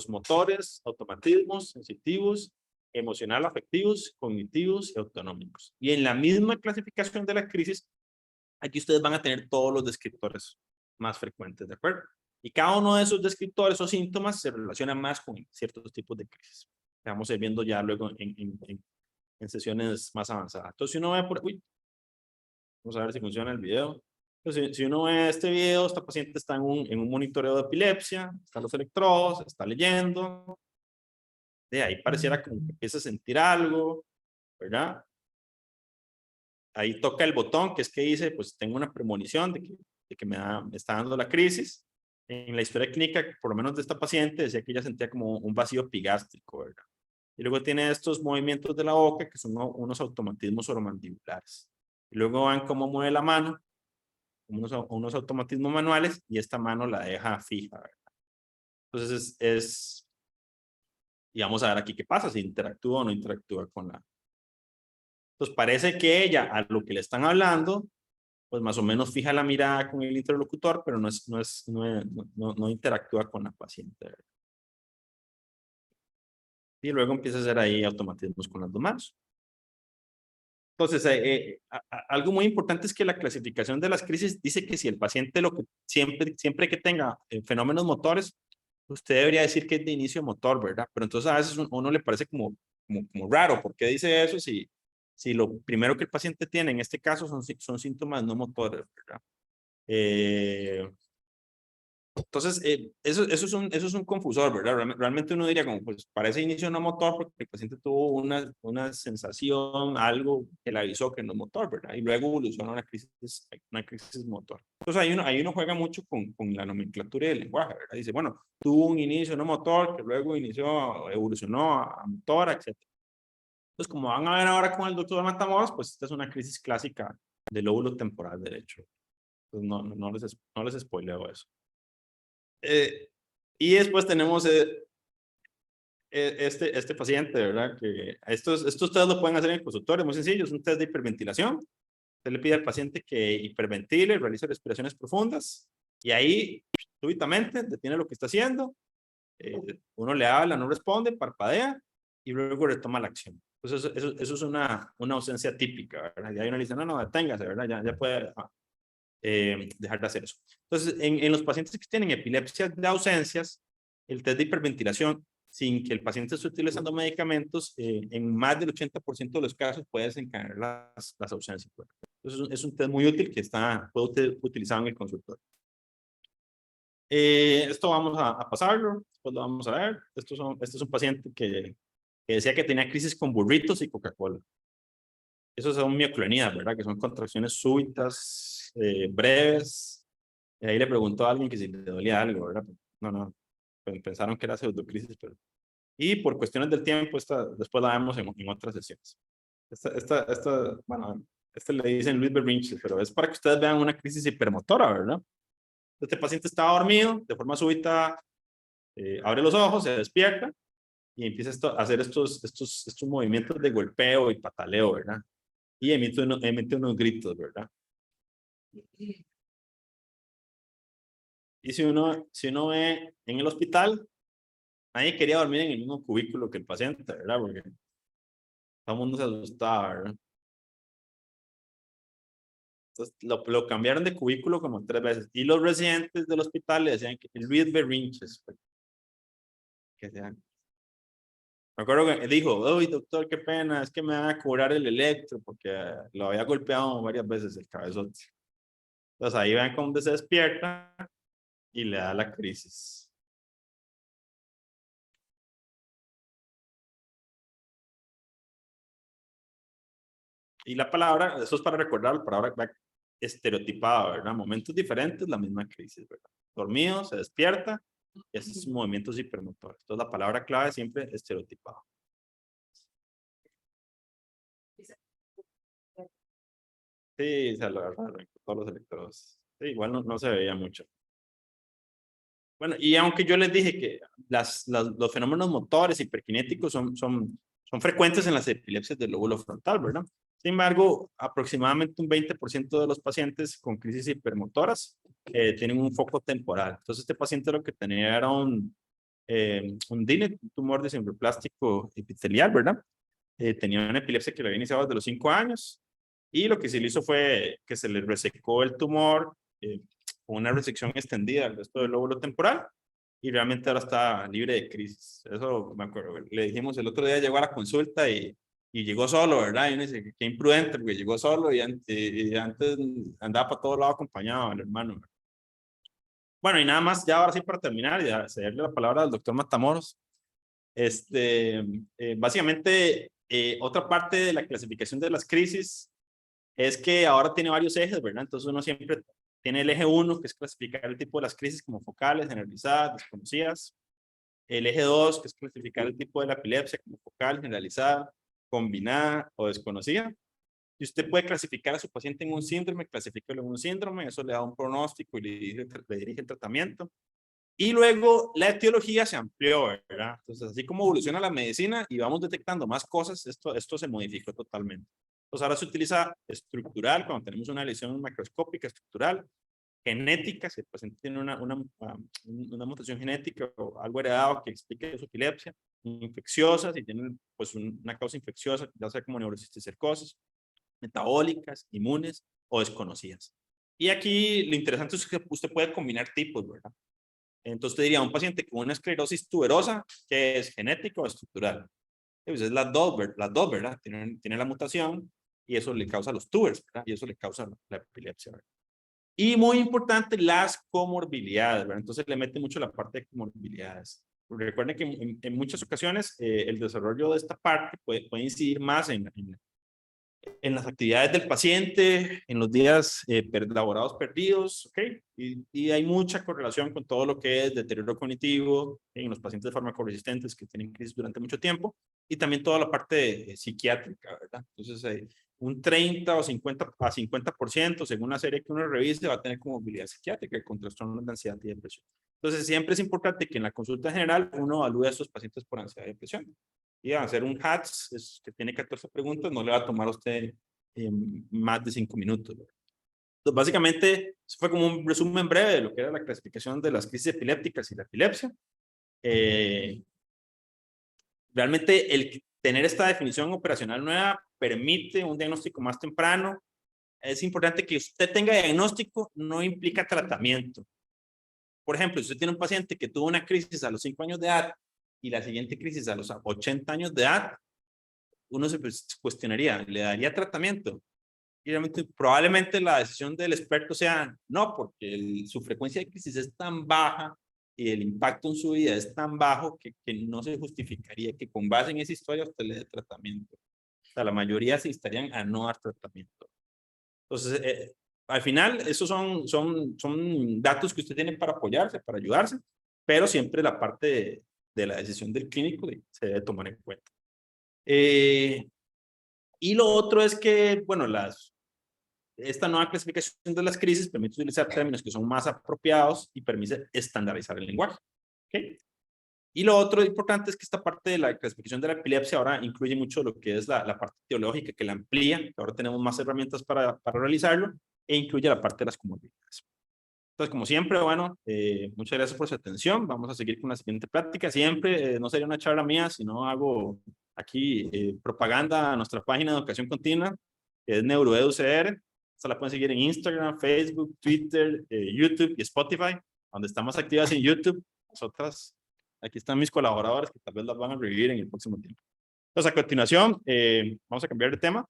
motores, automatismos, sensitivos, emocional afectivos, cognitivos y autonómicos. Y en la misma clasificación de la crisis, aquí ustedes van a tener todos los descriptores más frecuentes, ¿de acuerdo? Y cada uno de esos descriptores o síntomas se relaciona más con ciertos tipos de crisis. Vamos a ir viendo ya luego en sesiones más avanzadas. Entonces, si uno ve por... Uy, vamos a ver si funciona el video. Entonces, si uno ve este video, esta paciente está en un monitoreo de epilepsia, están los electrodos, está leyendo. De ahí pareciera como que empieza a sentir algo, ¿verdad? Ahí toca el botón, que es que dice, pues tengo una premonición de que me está dando la crisis. En la historia clínica, por lo menos de esta paciente, decía que ella sentía como un vacío epigástrico, ¿verdad? Y luego tiene estos movimientos de la boca, que son unos automatismos oromandibulares. Y luego van cómo mueve la mano, unos automatismos manuales, y esta mano la deja fija, ¿verdad? Entonces y vamos a ver aquí qué pasa, si interactúa o no interactúa con la... Entonces parece que ella, a lo que le están hablando, pues más o menos fija la mirada con el interlocutor, pero no interactúa con la paciente, ¿verdad? Y luego empieza a hacer ahí automatismos con las dos manos. Entonces, algo muy importante es que la clasificación de las crisis dice que si el paciente siempre que tenga fenómenos motores, usted debería decir que es de inicio motor, ¿verdad? Pero entonces a veces uno le parece como raro. ¿Por qué dice eso si lo primero que el paciente tiene en este caso son síntomas no motores, ¿verdad? Entonces, eso es un confusor, ¿verdad? Realmente uno diría como, pues parece inicio no motor porque el paciente tuvo una sensación, algo que le avisó que no es motor, ¿verdad? Y luego evoluciona una crisis motor. Entonces ahí uno juega mucho con la nomenclatura del lenguaje, ¿verdad? Dice, bueno, tuvo un inicio no motor que luego evolucionó a motor, etc. Entonces, como van a ver ahora con el doctor Matamoros, pues esta es una crisis clásica del lóbulo temporal derecho. Entonces, no les spoileo eso. Y después tenemos este paciente, ¿verdad? Que estos test lo pueden hacer en el consultorio, muy sencillo, es un test de hiperventilación. Usted le pide al paciente que hiperventile, realice respiraciones profundas y ahí, súbitamente, detiene lo que está haciendo. Uno le habla, no responde, parpadea y luego retoma la acción. Entonces, eso es una ausencia típica, ¿verdad? Y ahí uno le dice, no, deténgase, ¿verdad? Ya puede dejar de hacer eso. Entonces, en los pacientes que tienen epilepsia de ausencias, el test de hiperventilación, sin que el paciente esté utilizando medicamentos, en más del 80% de los casos puede desencadenar las ausencias. Entonces, es un test muy útil que puede ser utilizado en el consultorio. Esto vamos a pasarlo, después lo vamos a ver. Este es un paciente que decía que tenía crisis con burritos y Coca-Cola. Esos son mioclonias, ¿verdad? Que son contracciones súbitas, breves. Y ahí le preguntó a alguien que si le dolía algo, ¿verdad? No, pensaron que era pseudocrisis, pero... Y por cuestiones del tiempo, después la vemos en otras sesiones. Bueno, le dicen Luis Berrinche, pero es para que ustedes vean una crisis hipermotora, ¿verdad? Este paciente estaba dormido, de forma súbita, abre los ojos, se despierta y empieza a hacer estos movimientos de golpeo y pataleo, ¿verdad? Y emite unos gritos, ¿verdad? Y si uno ve en el hospital, nadie quería dormir en el mismo cubículo que el paciente, ¿verdad? Porque todo el mundo se asustaba, ¿verdad? Entonces lo cambiaron de cubículo como 3 veces. Y los residentes del hospital le decían que Luis Berrinches, que sean. Me acuerdo que dijo, uy, doctor, qué pena, es que me van a cobrar el electro porque lo había golpeado varias veces el cabezote. Entonces ahí ven cómo se despierta y le da la crisis. Y la palabra, eso es para recordar, la palabra va estereotipada, ¿verdad? Momentos diferentes, la misma crisis, ¿verdad? Dormido, se despierta y hace sus movimientos hipermotores. Entonces la palabra clave siempre es estereotipada. Sí, se lo agarraron todos los electrodos. Sí, igual no se veía mucho. Bueno, y aunque yo les dije que los fenómenos motores hiperkinéticos son frecuentes en las epilepsias del lóbulo frontal, ¿verdad? Sin embargo, aproximadamente un 20% de los pacientes con crisis hipermotoras tienen un foco temporal. Entonces, este paciente lo que tenía era un DINE, un tumor desinfloplástico epitelial, ¿verdad? Tenía una epilepsia que le había iniciado desde los 5 años y lo que se le hizo fue que se le resecó el tumor con una resección extendida al resto del lóbulo temporal y realmente ahora está libre de crisis. Eso me acuerdo. Le dijimos el otro día, llegó a la consulta y llegó solo, ¿verdad? Y uno dice, qué imprudente, porque llegó solo y antes andaba para todos lados acompañado, el hermano. Bueno, y nada más, ya ahora sí para terminar y cederle la palabra al doctor Matamoros. Básicamente, otra parte de la clasificación de las crisis es que ahora tiene varios ejes, ¿verdad? Entonces uno siempre tiene el eje 1, que es clasificar el tipo de las crisis como focales, generalizadas, desconocidas. El eje 2, que es clasificar el tipo de la epilepsia como focal, generalizada, combinada o desconocida. Y usted puede clasificar a su paciente en un síndrome, clasifíquelo en un síndrome, eso le da un pronóstico y le dirige el tratamiento. Y luego la etiología se amplió, ¿verdad? Entonces, así como evoluciona la medicina y vamos detectando más cosas, esto se modificó totalmente. Entonces, ahora se utiliza estructural, cuando tenemos una lesión macroscópica estructural, genética, si el paciente tiene una mutación genética o algo heredado que explique su epilepsia, infecciosa, si tiene pues una causa infecciosa, ya sea como neurocisticercosis, metabólicas, inmunes o desconocidas. Y aquí lo interesante es que usted puede combinar tipos, ¿verdad? Entonces te diría, un paciente con una esclerosis tuberosa, que es genética o estructural. Pues es las dos, ¿verdad? Tiene la mutación y eso le causa los tubers, ¿verdad? Y eso le causa la epilepsia, ¿verdad? Y muy importante, las comorbilidades, ¿verdad? Entonces le mete mucho la parte de comorbilidades. Recuerden que en muchas ocasiones el desarrollo de esta parte puede incidir más en las actividades del paciente, en los días laborados perdidos, ¿ok? Y hay mucha correlación con todo lo que es deterioro cognitivo en los pacientes farmacoresistentes que tienen crisis durante mucho tiempo y también toda la parte psiquiátrica, ¿verdad? Entonces, un 30 o 50% según la serie que uno revise, va a tener comorbilidad psiquiátrica con trastornos de ansiedad y depresión. Entonces, siempre es importante que en la consulta general uno evalúe a estos pacientes por ansiedad y depresión. Y a hacer un HATS que tiene 14 preguntas, no le va a tomar a usted más de 5 minutos. Entonces, básicamente, eso fue como un resumen breve de lo que era la clasificación de las crisis epilépticas y la epilepsia. Realmente, el tener esta definición operacional nueva permite un diagnóstico más temprano. Es importante que usted tenga diagnóstico, no implica tratamiento. Por ejemplo, si usted tiene un paciente que tuvo una crisis a los 5 años de edad y la siguiente crisis a los 80 años de edad, uno se cuestionaría, ¿le daría tratamiento? Y realmente, probablemente la decisión del experto sea no, porque su frecuencia de crisis es tan baja y el impacto en su vida es tan bajo que no se justificaría que con base en esa historia usted le dé tratamiento. O sea, la mayoría se estarían a no dar tratamiento. Entonces, al final, esos son datos que usted tiene para apoyarse, para ayudarse, pero siempre la parte de la decisión del clínico se debe tomar en cuenta. Y lo otro es que, bueno, esta nueva clasificación de las crisis permite utilizar términos que son más apropiados y permite estandarizar el lenguaje. ¿Okay? Y lo otro importante es que esta parte de la clasificación de la epilepsia ahora incluye mucho lo que es la parte teológica, que la amplía, que ahora tenemos más herramientas para realizarlo, e incluye la parte de las comorbilidades. Entonces, como siempre, bueno, muchas gracias por su atención. Vamos a seguir con la siguiente plática. Siempre no sería una charla mía, sino hago aquí propaganda a nuestra página de educación continua, que es NeuroEduCR. Esta la pueden seguir en Instagram, Facebook, Twitter, YouTube y Spotify, donde estamos activas en YouTube. Nosotras aquí están mis colaboradores que tal vez las van a revivir en el próximo tiempo. Entonces, a continuación, vamos a cambiar de tema.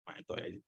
Bueno, todavía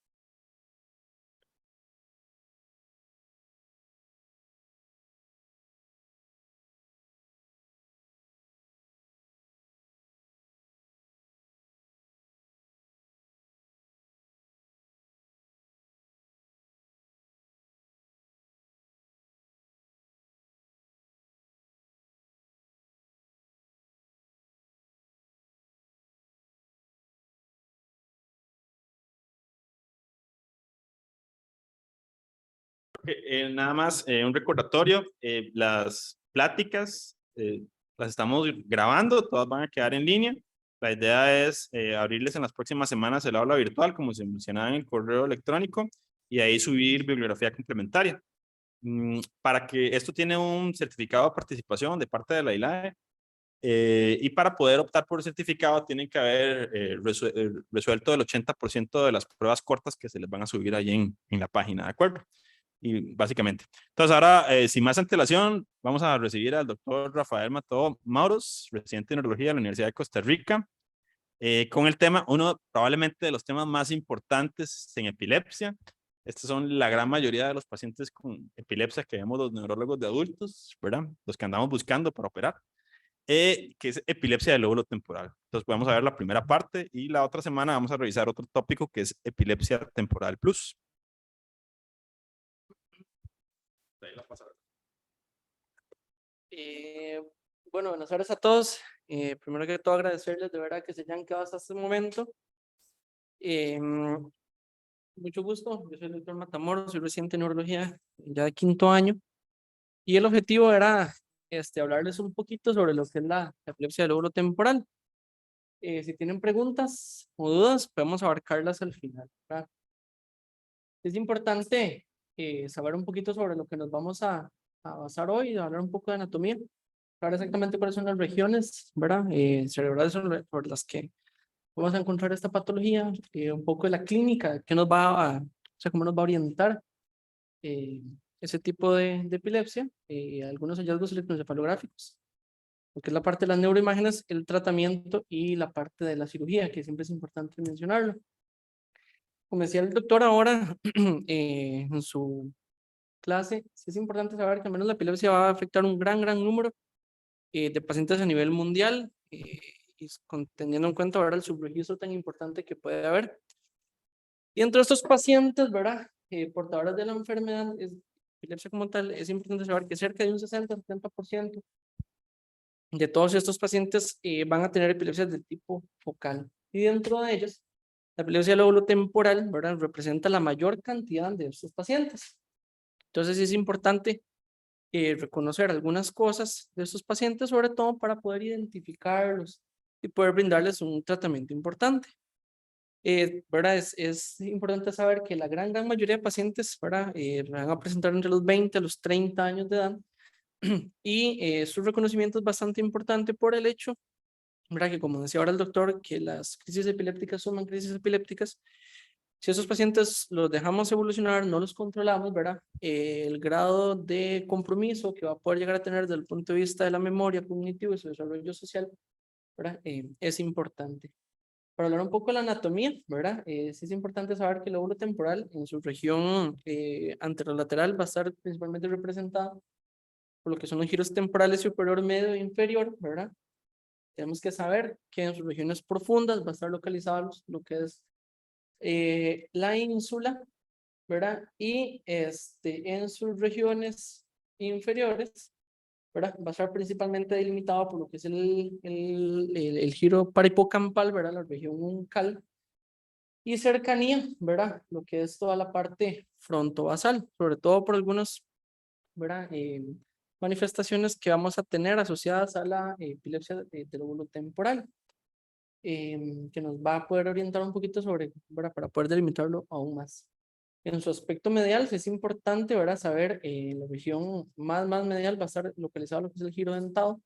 nada más un recordatorio, las pláticas las estamos grabando, todas van a quedar en línea. La idea es abrirles en las próximas semanas el aula virtual, como se mencionaba en el correo electrónico, y ahí subir bibliografía complementaria. Para que esto tiene un certificado de participación de parte de la ILAE, y para poder optar por el certificado tienen que haber resuelto el 80% de las pruebas cortas que se les van a subir ahí en la página, ¿de acuerdo? Y básicamente. Entonces ahora, sin más antelación, vamos a recibir al doctor Rafael Mató Mauros, residente de neurología de la Universidad de Costa Rica, con el tema, uno probablemente de los temas más importantes en epilepsia. Estos son la gran mayoría de los pacientes con epilepsia que vemos los neurólogos de adultos, ¿verdad? Los que andamos buscando para operar, que es epilepsia del lóbulo temporal. Entonces vamos a ver la primera parte y la otra semana vamos a revisar otro tópico que es epilepsia temporal plus. Bueno, buenas tardes a todos. Primero que todo agradecerles de verdad que se hayan quedado hasta este momento. Mucho gusto, yo soy el doctor Matamoros, soy residente en neurología ya de 5º año y el objetivo era hablarles un poquito sobre lo que es la epilepsia del lóbulo temporal. Si tienen preguntas o dudas, podemos abarcarlas al final, ¿verdad? Es importante saber un poquito sobre lo que nos vamos a basar hoy, hablar un poco de anatomía, saber exactamente cuáles son las regiones, ¿verdad? Cerebrales sobre las que vamos a encontrar esta patología, un poco de la clínica, que nos va a, o sea, cómo nos va a orientar ese tipo de epilepsia, algunos hallazgos electroencefalográficos, lo que es la parte de las neuroimágenes, el tratamiento y la parte de la cirugía, que siempre es importante mencionarlo. Como decía el doctor ahora en su clase, sí es importante saber que al menos la epilepsia va a afectar un gran número de pacientes a nivel mundial, y teniendo en cuenta ahora el subregistro tan importante que puede haber. Y entre estos pacientes, ¿verdad? Portadores de la enfermedad, epilepsia como tal, es importante saber que cerca de un 60-70% de todos estos pacientes van a tener epilepsias del tipo focal. Y dentro de ellos, la epilepsia del lóbulo temporal, ¿verdad? Representa la mayor cantidad de estos pacientes. Entonces es importante reconocer algunas cosas de estos pacientes, sobre todo para poder identificarlos y poder brindarles un tratamiento importante. ¿Verdad? Es importante saber que la gran mayoría de pacientes, ¿verdad? Van a presentar entre los 20 a los 30 años de edad y su reconocimiento es bastante importante por el hecho, ¿verdad? Que como decía ahora el doctor, que las crisis epilépticas suman crisis epilépticas. Si esos pacientes los dejamos evolucionar, no los controlamos, ¿verdad? El grado de compromiso que va a poder llegar a tener desde el punto de vista de la memoria cognitiva y su desarrollo social, ¿verdad? Es importante. Para hablar un poco de la anatomía, ¿verdad? Sí es importante saber que el lóbulo temporal en su región anterolateral va a estar principalmente representado por lo que son los giros temporales superior, medio e inferior, ¿verdad? Tenemos que saber que en sus regiones profundas va a estar localizado lo que es la ínsula, ¿verdad? Y en sus regiones inferiores, ¿verdad? Va a estar principalmente delimitado por lo que es el giro parahipocampal, ¿verdad? La región uncal. Y cercanía, ¿verdad? Lo que es toda la parte frontovasal, sobre todo por algunas, ¿verdad? Manifestaciones que vamos a tener asociadas a la epilepsia del lóbulo temporal, que nos va a poder orientar un poquito sobre, ¿verdad? Para poder delimitarlo aún más. En su aspecto medial es importante, ¿verdad? Saber la región más medial va a estar localizado lo que es el giro dentado.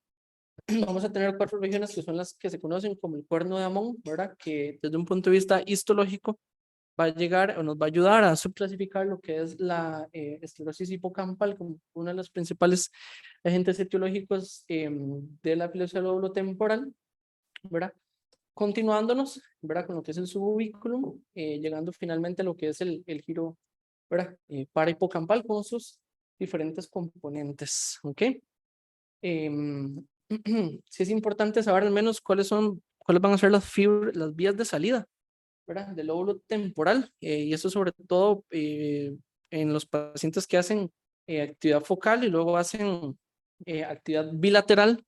Vamos a tener 4 regiones que son las que se conocen como el cuerno de Amón, ¿verdad? Que desde un punto de vista histológico va a llegar o nos va a ayudar a subclasificar lo que es la esclerosis hipocampal como uno de los principales agentes etiológicos de la epilepsia del lóbulo temporal, ¿verdad? Continuándonos, ¿verdad? Con lo que es el sububículum, llegando finalmente a lo que es el giro, ¿verdad? Parahipocampal con sus diferentes componentes, ¿ok? Sí es importante saber al menos cuáles van a ser las vías de salida, ¿verdad? Del lóbulo temporal, y eso sobre todo en los pacientes que hacen actividad focal y luego hacen actividad bilateral.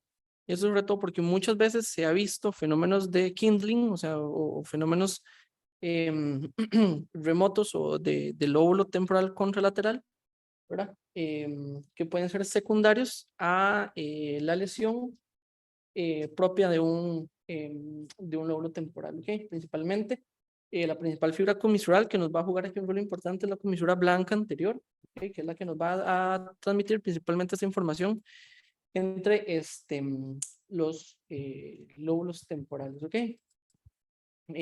Eso sobre todo porque muchas veces se ha visto fenómenos de kindling, o sea, o fenómenos remotos o del lóbulo temporal contralateral, ¿verdad? Que pueden ser secundarios a la lesión propia de un lóbulo temporal, ¿ok? Principalmente, la principal fibra comisural que nos va a jugar aquí un rol importante es la comisura blanca anterior, ¿ok? Que es la que nos va a transmitir principalmente esta información entre los lóbulos temporales, ¿ok?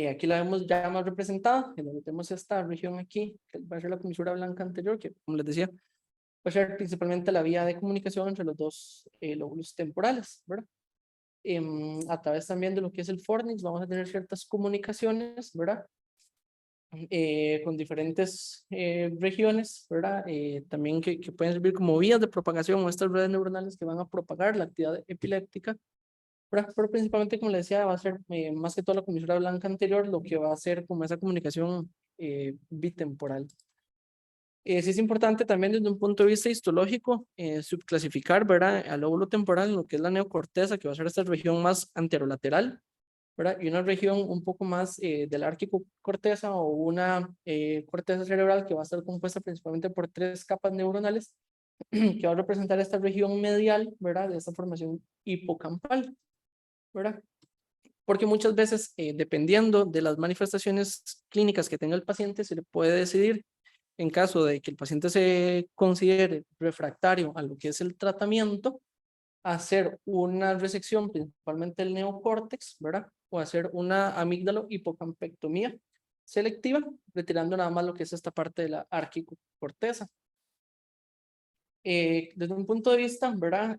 Aquí la vemos ya más representada, en donde tenemos esta región aquí, que va a ser la comisura blanca anterior, que como les decía, va a ser principalmente la vía de comunicación entre los dos lóbulos temporales, ¿verdad? A través también de lo que es el fornix, vamos a tener ciertas comunicaciones, ¿verdad? Con diferentes regiones, ¿verdad? También que pueden servir como vías de propagación o estas redes neuronales que van a propagar la actividad epiléptica, ¿verdad? Pero principalmente, como le decía, va a ser más que todo la comisura blanca anterior lo que va a hacer como esa comunicación bitemporal. Sí es importante también desde un punto de vista histológico subclasificar, ¿verdad? Al lóbulo temporal, lo que es la neocorteza, que va a ser esta región más anterolateral, ¿verdad? Y una región un poco más de la arquicorteza o una corteza cerebral que va a estar compuesta principalmente por 3 capas neuronales que va a representar esta región medial, ¿verdad? De esta formación hipocampal, ¿verdad? Porque muchas veces, dependiendo de las manifestaciones clínicas que tenga el paciente, se le puede decidir en caso de que el paciente se considere refractario a lo que es el tratamiento, hacer una resección principalmente del neocórtex, ¿verdad? O hacer una amígdalo hipocampectomía selectiva, retirando nada más lo que es esta parte de la arquicorteza. Desde un punto de vista, ¿verdad?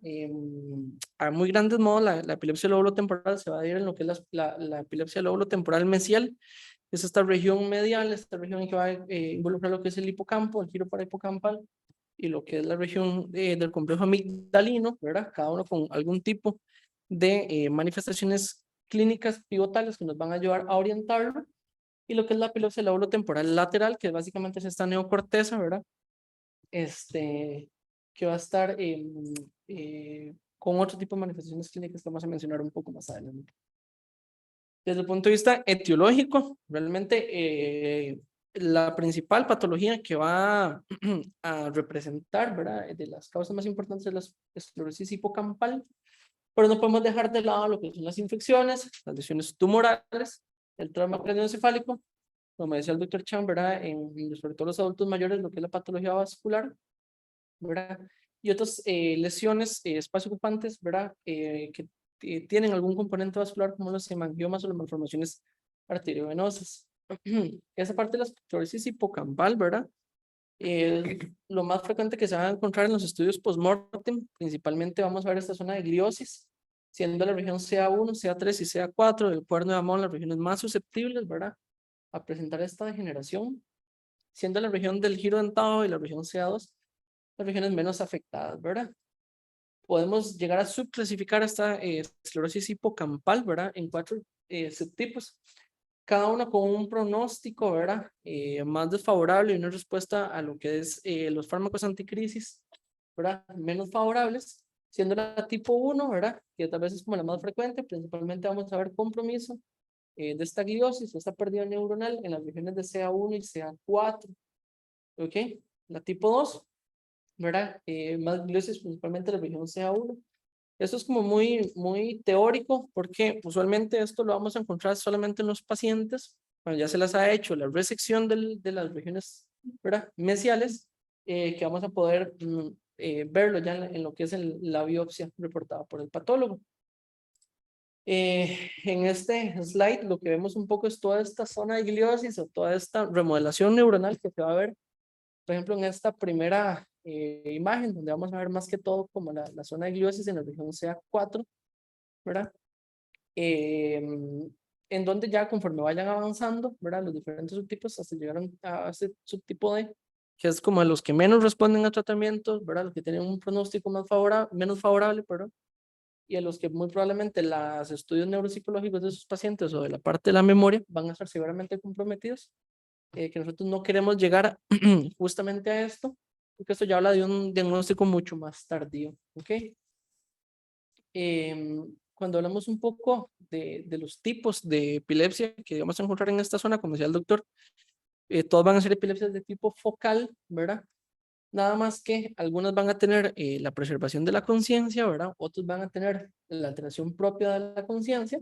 A muy grandes modos, la epilepsia del lóbulo temporal se va a dividir en lo que es la epilepsia del lóbulo temporal mesial. Es esta región medial, esta región que va a involucrar lo que es el hipocampo, el giro parahipocampal, y lo que es la región del complejo amigdalino, ¿verdad? Cada uno con algún tipo de manifestaciones clínicas pivotales que nos van a ayudar a orientarlo. Y lo que es la epilepsia del lóbulo temporal lateral, que básicamente es esta neocorteza, ¿verdad? Que va a estar con otro tipo de manifestaciones clínicas que vamos a mencionar un poco más adelante. Desde el punto de vista etiológico, realmente la principal patología que va a representar, ¿verdad? De las causas más importantes de la esclerosis hipocampal, pero no podemos dejar de lado lo que son las infecciones, las lesiones tumorales, el trauma craneoencefálico, como decía el doctor Chan, ¿verdad? Sobre todo los adultos mayores, lo que es la patología vascular, ¿verdad? Y otras lesiones espacio ocupantes, ¿verdad? Que tienen algún componente vascular como los hemangiomas o las malformaciones arteriovenosas. Esa parte de la esclerosis hipocampal, ¿verdad? Lo más frecuente que se va a encontrar en los estudios post-mortem, principalmente vamos a ver esta zona de gliosis, siendo la región CA1, CA3 y CA4 del cuerno de Amón las regiones más susceptibles, ¿verdad? A presentar esta degeneración, siendo la región del giro dentado y la región CA2 las regiones menos afectadas, ¿verdad? Podemos llegar a subclasificar esta esclerosis hipocampal, ¿verdad? En 4 subtipos, cada uno con un pronóstico, ¿verdad? Más desfavorable y una respuesta a lo que es los fármacos anticrisis, ¿verdad? Menos favorables, siendo la tipo 1, ¿verdad? Que tal vez es como la más frecuente, principalmente vamos a ver compromiso de esta gliosis, esta pérdida neuronal en las regiones de CA1 y CA4, ¿ok? La tipo 2, ¿verdad? Más gliosis principalmente la región CA1. Esto es como muy teórico porque usualmente esto lo vamos a encontrar solamente en los pacientes cuando ya se les ha hecho la resección de las regiones, ¿verdad? Mesiales, que vamos a poder verlo ya en lo que es la biopsia reportada por el patólogo. En este slide lo que vemos un poco es toda esta zona de gliosis o toda esta remodelación neuronal que se va a ver, por ejemplo, en esta primera imagen, donde vamos a ver más que todo como la zona de gliosis en la región CA4, ¿verdad? En donde ya conforme vayan avanzando, ¿verdad? Los diferentes subtipos hasta llegar a este subtipo D, que es como los que menos responden a tratamientos, ¿verdad? Los que tienen un pronóstico más favorable, menos favorable, perdón, y a los que muy probablemente los estudios neuropsicológicos de sus pacientes o de la parte de la memoria van a estar severamente comprometidos, que nosotros no queremos llegar justamente a esto, porque esto ya habla de un diagnóstico mucho más tardío, ¿ok? Cuando hablamos un poco de los tipos de epilepsia que vamos a encontrar en esta zona, como decía el doctor, todos van a ser epilepsias de tipo focal, ¿verdad? Nada más que algunas van a tener la preservación de la conciencia, ¿verdad? Otros van a tener la alteración propia de la conciencia,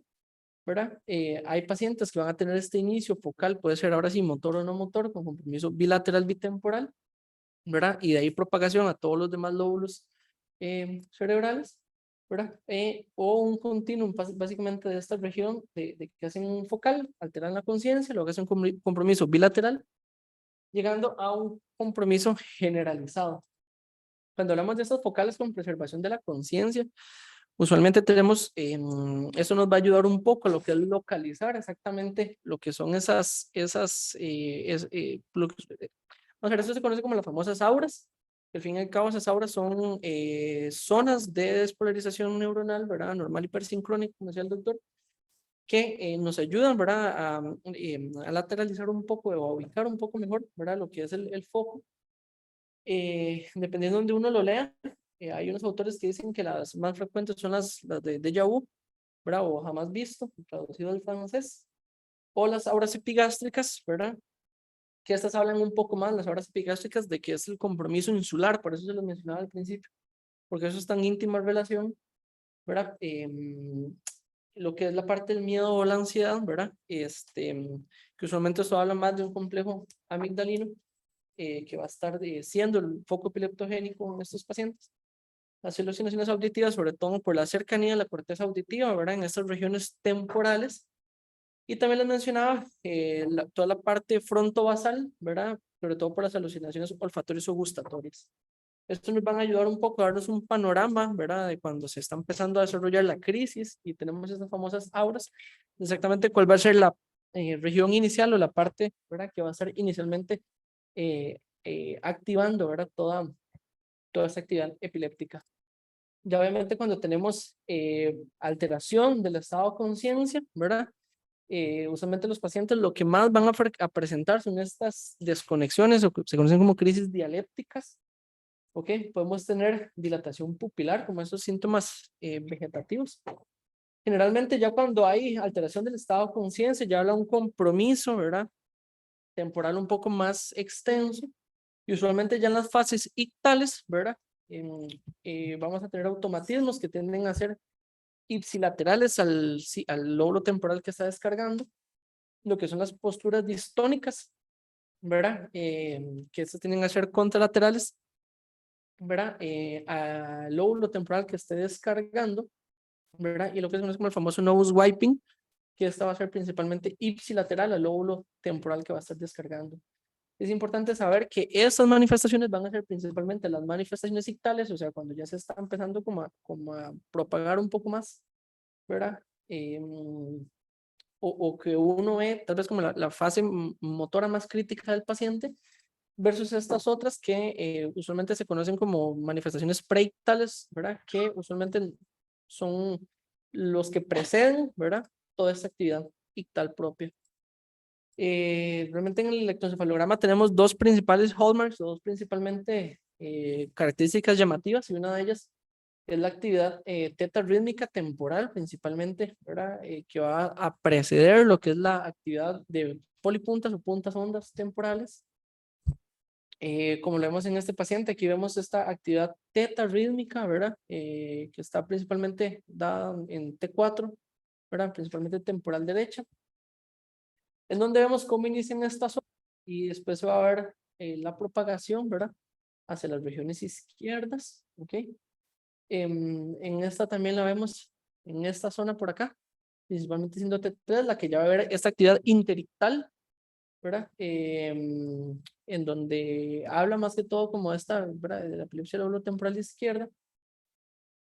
¿verdad? Hay pacientes que van a tener este inicio focal, puede ser ahora sí motor o no motor, con compromiso bilateral bitemporal, ¿verdad? Y de ahí propagación a todos los demás lóbulos cerebrales, ¿verdad? O un continuum básicamente de esta región de que hacen un focal, alteran la conciencia, luego hacen un compromiso bilateral, llegando a un compromiso generalizado. Cuando hablamos de estas focales con preservación de la conciencia, usualmente tenemos, eso nos va a ayudar un poco a lo que es localizar exactamente lo que son vamos a ver, eso se conoce como las famosas auras. Al fin y al cabo, esas auras son zonas de despolarización neuronal, ¿verdad? Normal hipersincrónica, como decía el doctor, que nos ayudan, ¿verdad? A lateralizar un poco o a ubicar un poco mejor, ¿verdad? Lo que es el foco. Dependiendo de donde uno lo lea, hay unos autores que dicen que las más frecuentes son las de déjà vu, ¿verdad? O jamás visto, traducido al francés, o las auras epigástricas, ¿verdad? Que estas hablan un poco más, las auras epigástricas, de que es el compromiso insular, por eso se lo mencionaba al principio, porque eso es tan íntima relación, ¿verdad? Lo que es la parte del miedo o la ansiedad, ¿verdad? Que usualmente eso habla más de un complejo amigdalino, que va a estar siendo el foco epileptogénico en estos pacientes. Las alucinaciones auditivas, sobre todo por la cercanía de la corteza auditiva, ¿verdad? En estas regiones temporales. Y también les mencionaba toda la parte frontovasal, ¿verdad? Sobre todo por las alucinaciones olfatorias o gustatorias. Estos nos van a ayudar un poco a darnos un panorama, ¿verdad? De cuando se está empezando a desarrollar la crisis y tenemos estas famosas auras, exactamente cuál va a ser la región inicial o la parte, ¿verdad? Que va a estar inicialmente activando, ¿verdad? Toda esta actividad epiléptica. Ya obviamente cuando tenemos alteración del estado de conciencia, ¿verdad? Usualmente los pacientes lo que más van a presentar son estas desconexiones o que se conocen como crisis dialépticas. ¿Ok? Podemos tener dilatación pupilar como esos síntomas vegetativos. Generalmente ya cuando hay alteración del estado de conciencia ya habla un compromiso, ¿verdad? Temporal un poco más extenso. Y usualmente ya en las fases ictales, ¿verdad? Vamos a tener automatismos que tienden a ser ipsilaterales al lóbulo temporal que está descargando, lo que son las posturas distónicas, ¿verdad? Que estas tienden a ser contralaterales, ¿verdad? Al lóbulo temporal que esté descargando, ¿verdad? Y lo que se conoce como el famoso nose wiping, que esta va a ser principalmente ipsilateral al lóbulo temporal que va a estar descargando. Es importante saber que estas manifestaciones van a ser principalmente las manifestaciones ictales, o sea, cuando ya se está empezando como a propagar un poco más, ¿verdad? O que uno ve tal vez como la fase motora más crítica del paciente versus estas otras que usualmente se conocen como manifestaciones preictales, ¿verdad? Que usualmente son los que preceden, ¿verdad? Toda esta actividad ictal propia. Realmente en el electroencefalograma tenemos dos principales hallmarks, dos principalmente características llamativas, y una de ellas es la actividad teta rítmica temporal, principalmente, ¿verdad? Que va a preceder lo que es la actividad de polipuntas o puntas ondas temporales. Como lo vemos en este paciente, aquí vemos esta actividad teta rítmica, ¿verdad? Que está principalmente dada en T4, ¿verdad? Principalmente temporal derecha, en donde vemos cómo inician estas zonas y después se va a ver la propagación, ¿verdad? Hacia las regiones izquierdas, ¿ok? En esta también la vemos en esta zona por acá, principalmente siendo T3, la que ya va a haber esta actividad interictal, ¿verdad? En donde habla más que todo como esta, ¿verdad? De la epilepsia temporal izquierda.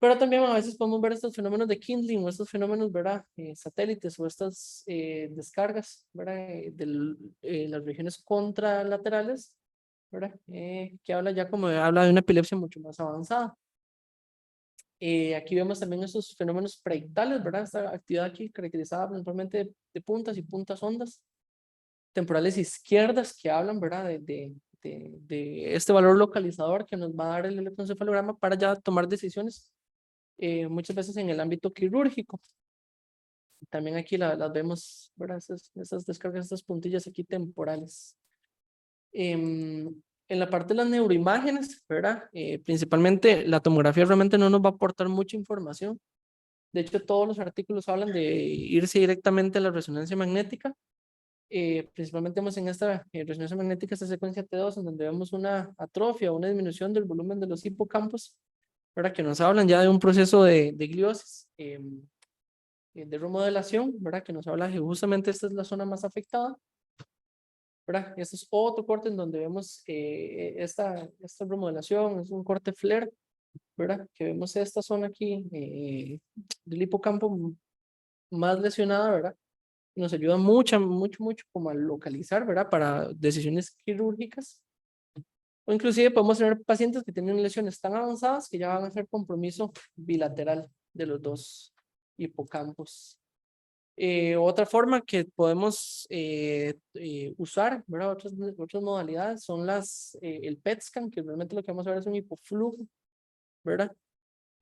Pero también a veces podemos ver estos fenómenos de kindling o estos fenómenos, ¿verdad? Satélites o estas descargas, ¿verdad? Las regiones contralaterales, ¿verdad? Que habla ya como habla de una epilepsia mucho más avanzada. Aquí vemos también esos fenómenos preictales, ¿verdad? Esta actividad aquí caracterizada principalmente de puntas y puntas hondas, temporales izquierdas que hablan, ¿verdad? De este valor localizador que nos va a dar el electroencefalograma para ya tomar decisiones, muchas veces en el ámbito quirúrgico. También aquí las vemos, ¿verdad? Esas descargas, estas puntillas aquí temporales. En la parte de las neuroimágenes, ¿verdad? Principalmente la tomografía realmente no nos va a aportar mucha información. De hecho, todos los artículos hablan de irse directamente a la resonancia magnética. Principalmente vemos en esta resonancia magnética, esta secuencia T2, en donde vemos una atrofia, una disminución del volumen de los hipocampos, ¿verdad? Que nos hablan ya de un proceso de gliosis, de remodelación, ¿verdad? Que nos habla que justamente esta es la zona más afectada, ¿verdad? Este es otro corte en donde vemos esta remodelación, es un corte FLAIR, ¿verdad? Que vemos esta zona aquí del hipocampo más lesionada, ¿verdad? Nos ayuda mucho como a localizar, ¿verdad? Para decisiones quirúrgicas. O inclusive podemos tener pacientes que tienen lesiones tan avanzadas que ya van a hacer compromiso bilateral de los dos hipocampos. Otra forma que podemos usar, ¿verdad? Otras modalidades son el PET scan, que realmente lo que vamos a ver es un hipoflujo, ¿verdad?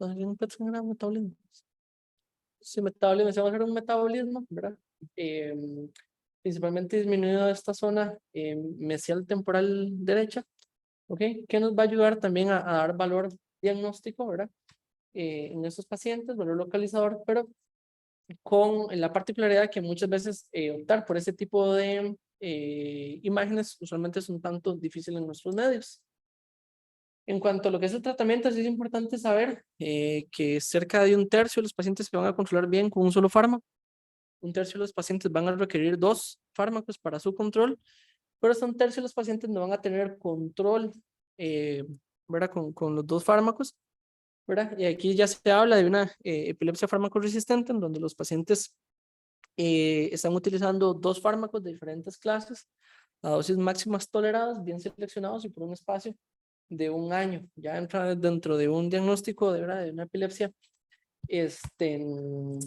Entonces, un PET scan era metabolismo. Sí, metabolismo, si vamos a hacer un metabolismo, ¿verdad? Principalmente disminuido esta zona mesial temporal derecha, ¿ok? Que nos va a ayudar también a dar valor diagnóstico, ¿verdad? En estos pacientes, valor localizador, pero con la particularidad que muchas veces optar por ese tipo de imágenes usualmente es un tanto difícil en nuestros medios. En cuanto a lo que es el tratamiento, sí es importante saber que cerca de un tercio de los pacientes se van a controlar bien con un solo fármaco. Un tercio de los pacientes van a requerir 2 fármacos para su control, pero hasta un tercio de los pacientes no van a tener control, ¿verdad? Con los 2 fármacos, ¿verdad? Y aquí ya se habla de una epilepsia farmacoresistente en donde los pacientes están utilizando 2 fármacos de diferentes clases a dosis máximas toleradas, bien seleccionados y por un espacio de 1 año. Ya entra dentro de un diagnóstico de, ¿verdad? De una epilepsia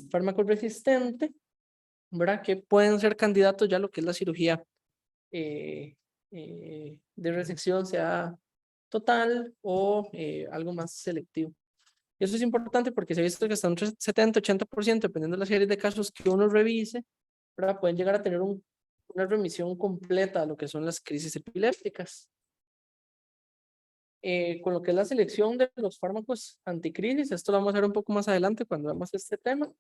farmacoresistente, ¿verdad? Que pueden ser candidatos ya a lo que es la cirugía de resección, sea total o algo más selectivo. Y eso es importante porque se ha visto que hasta un 70-80%, dependiendo de la serie de casos que uno revise, ¿verdad? Pueden llegar a tener una remisión completa a lo que son las crisis epilépticas. Con lo que es la selección de los fármacos anticrisis, esto lo vamos a ver un poco más adelante cuando veamos este tema.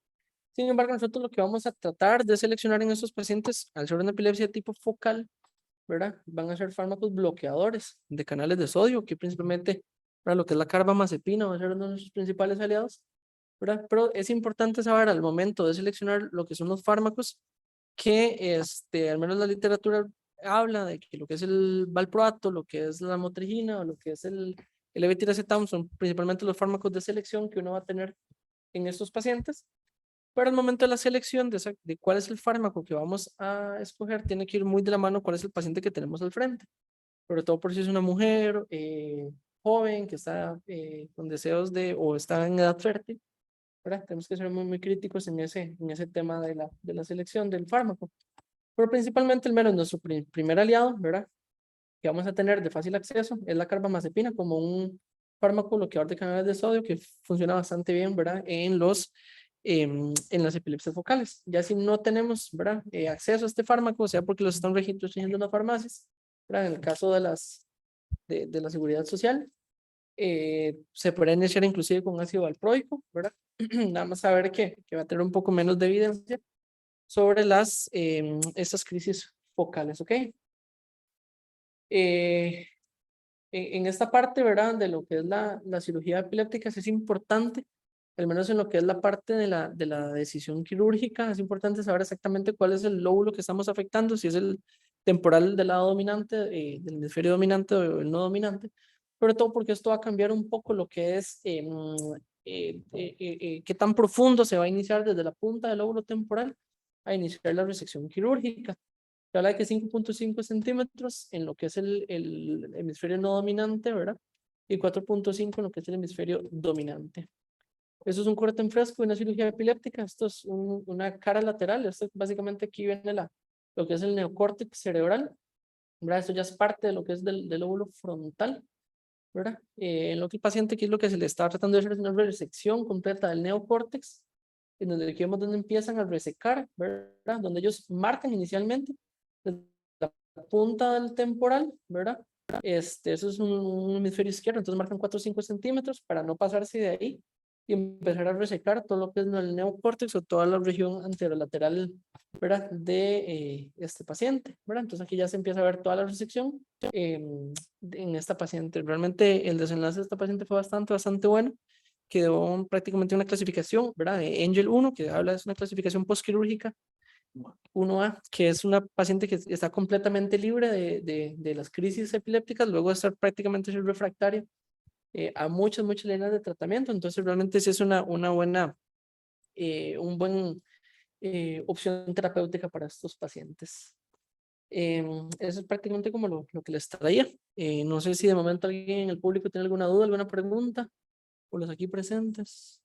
Sin embargo, nosotros lo que vamos a tratar de seleccionar en estos pacientes, al ser una epilepsia de tipo focal, ¿verdad? Van a ser fármacos bloqueadores de canales de sodio, que principalmente para lo que es la carbamazepina va a ser uno de sus principales aliados, ¿verdad? Pero es importante saber al momento de seleccionar lo que son los fármacos que, al menos la literatura habla de que lo que es el valproato, lo que es la motrigina o lo que es el levetiracetam son principalmente los fármacos de selección que uno va a tener en estos pacientes. Pero al momento de la selección de cuál es el fármaco que vamos a escoger, tiene que ir muy de la mano cuál es el paciente que tenemos al frente. Sobre todo por si es una mujer joven que está con deseos o está en edad fértil, ¿verdad? Tenemos que ser muy críticos en ese tema de la selección del fármaco. Pero principalmente el mero es nuestro primer aliado, ¿verdad? Que vamos a tener de fácil acceso, es la carbamazepina como un fármaco bloqueador de canales de sodio que funciona bastante bien, ¿verdad? En las epilepsias focales. Ya si no tenemos, ¿verdad? Acceso a este fármaco, sea porque los están restringiendo en las farmacias, ¿verdad? En el caso de la seguridad social, se puede iniciar inclusive con ácido valproico, ¿verdad? Nada más saber que va a tener un poco menos de evidencia sobre estas crisis focales, ¿ok? En esta parte, ¿verdad? De lo que es la cirugía epiléptica, es importante al menos en lo que es la parte de la decisión quirúrgica, es importante saber exactamente cuál es el lóbulo que estamos afectando, si es el temporal del lado dominante, del hemisferio dominante o el no dominante, sobre todo porque esto va a cambiar un poco lo que es qué tan profundo se va a iniciar desde la punta del lóbulo temporal a iniciar la resección quirúrgica. Se habla de que 5.5 centímetros en lo que es el hemisferio no dominante, ¿verdad? Y 4.5 en lo que es el hemisferio dominante. Eso es un corte en fresco, una cirugía epiléptica. Esto es una cara lateral. Esto básicamente aquí viene lo que es el neocórtex cerebral, ¿verdad? Esto ya es parte de lo que es del lóbulo frontal, ¿verdad? En lo que el paciente, aquí es lo que se le está tratando de hacer es una resección completa del neocórtex, en donde aquí vemos donde empiezan a resecar, ¿verdad? Donde ellos marcan inicialmente desde la punta del temporal, ¿verdad? Eso es un hemisferio izquierdo, entonces marcan 4 o 5 centímetros para no pasarse de ahí y empezar a resecar todo lo que es el neocórtex o toda la región anterolateral, ¿verdad? De este paciente, ¿verdad? Entonces aquí ya se empieza a ver toda la resección en esta paciente. Realmente el desenlace de esta paciente fue bastante bueno. Quedó prácticamente una clasificación, ¿verdad? De Angel 1, que habla de una clasificación postquirúrgica 1A, que es una paciente que está completamente libre de las crisis epilépticas, luego de estar prácticamente refractaria a muchas líneas de tratamiento. Entonces realmente sí es una buena, un buen opción terapéutica para estos pacientes. Eso es prácticamente como lo que les traía. No sé si de momento alguien en el público tiene alguna duda, alguna pregunta, o los aquí presentes.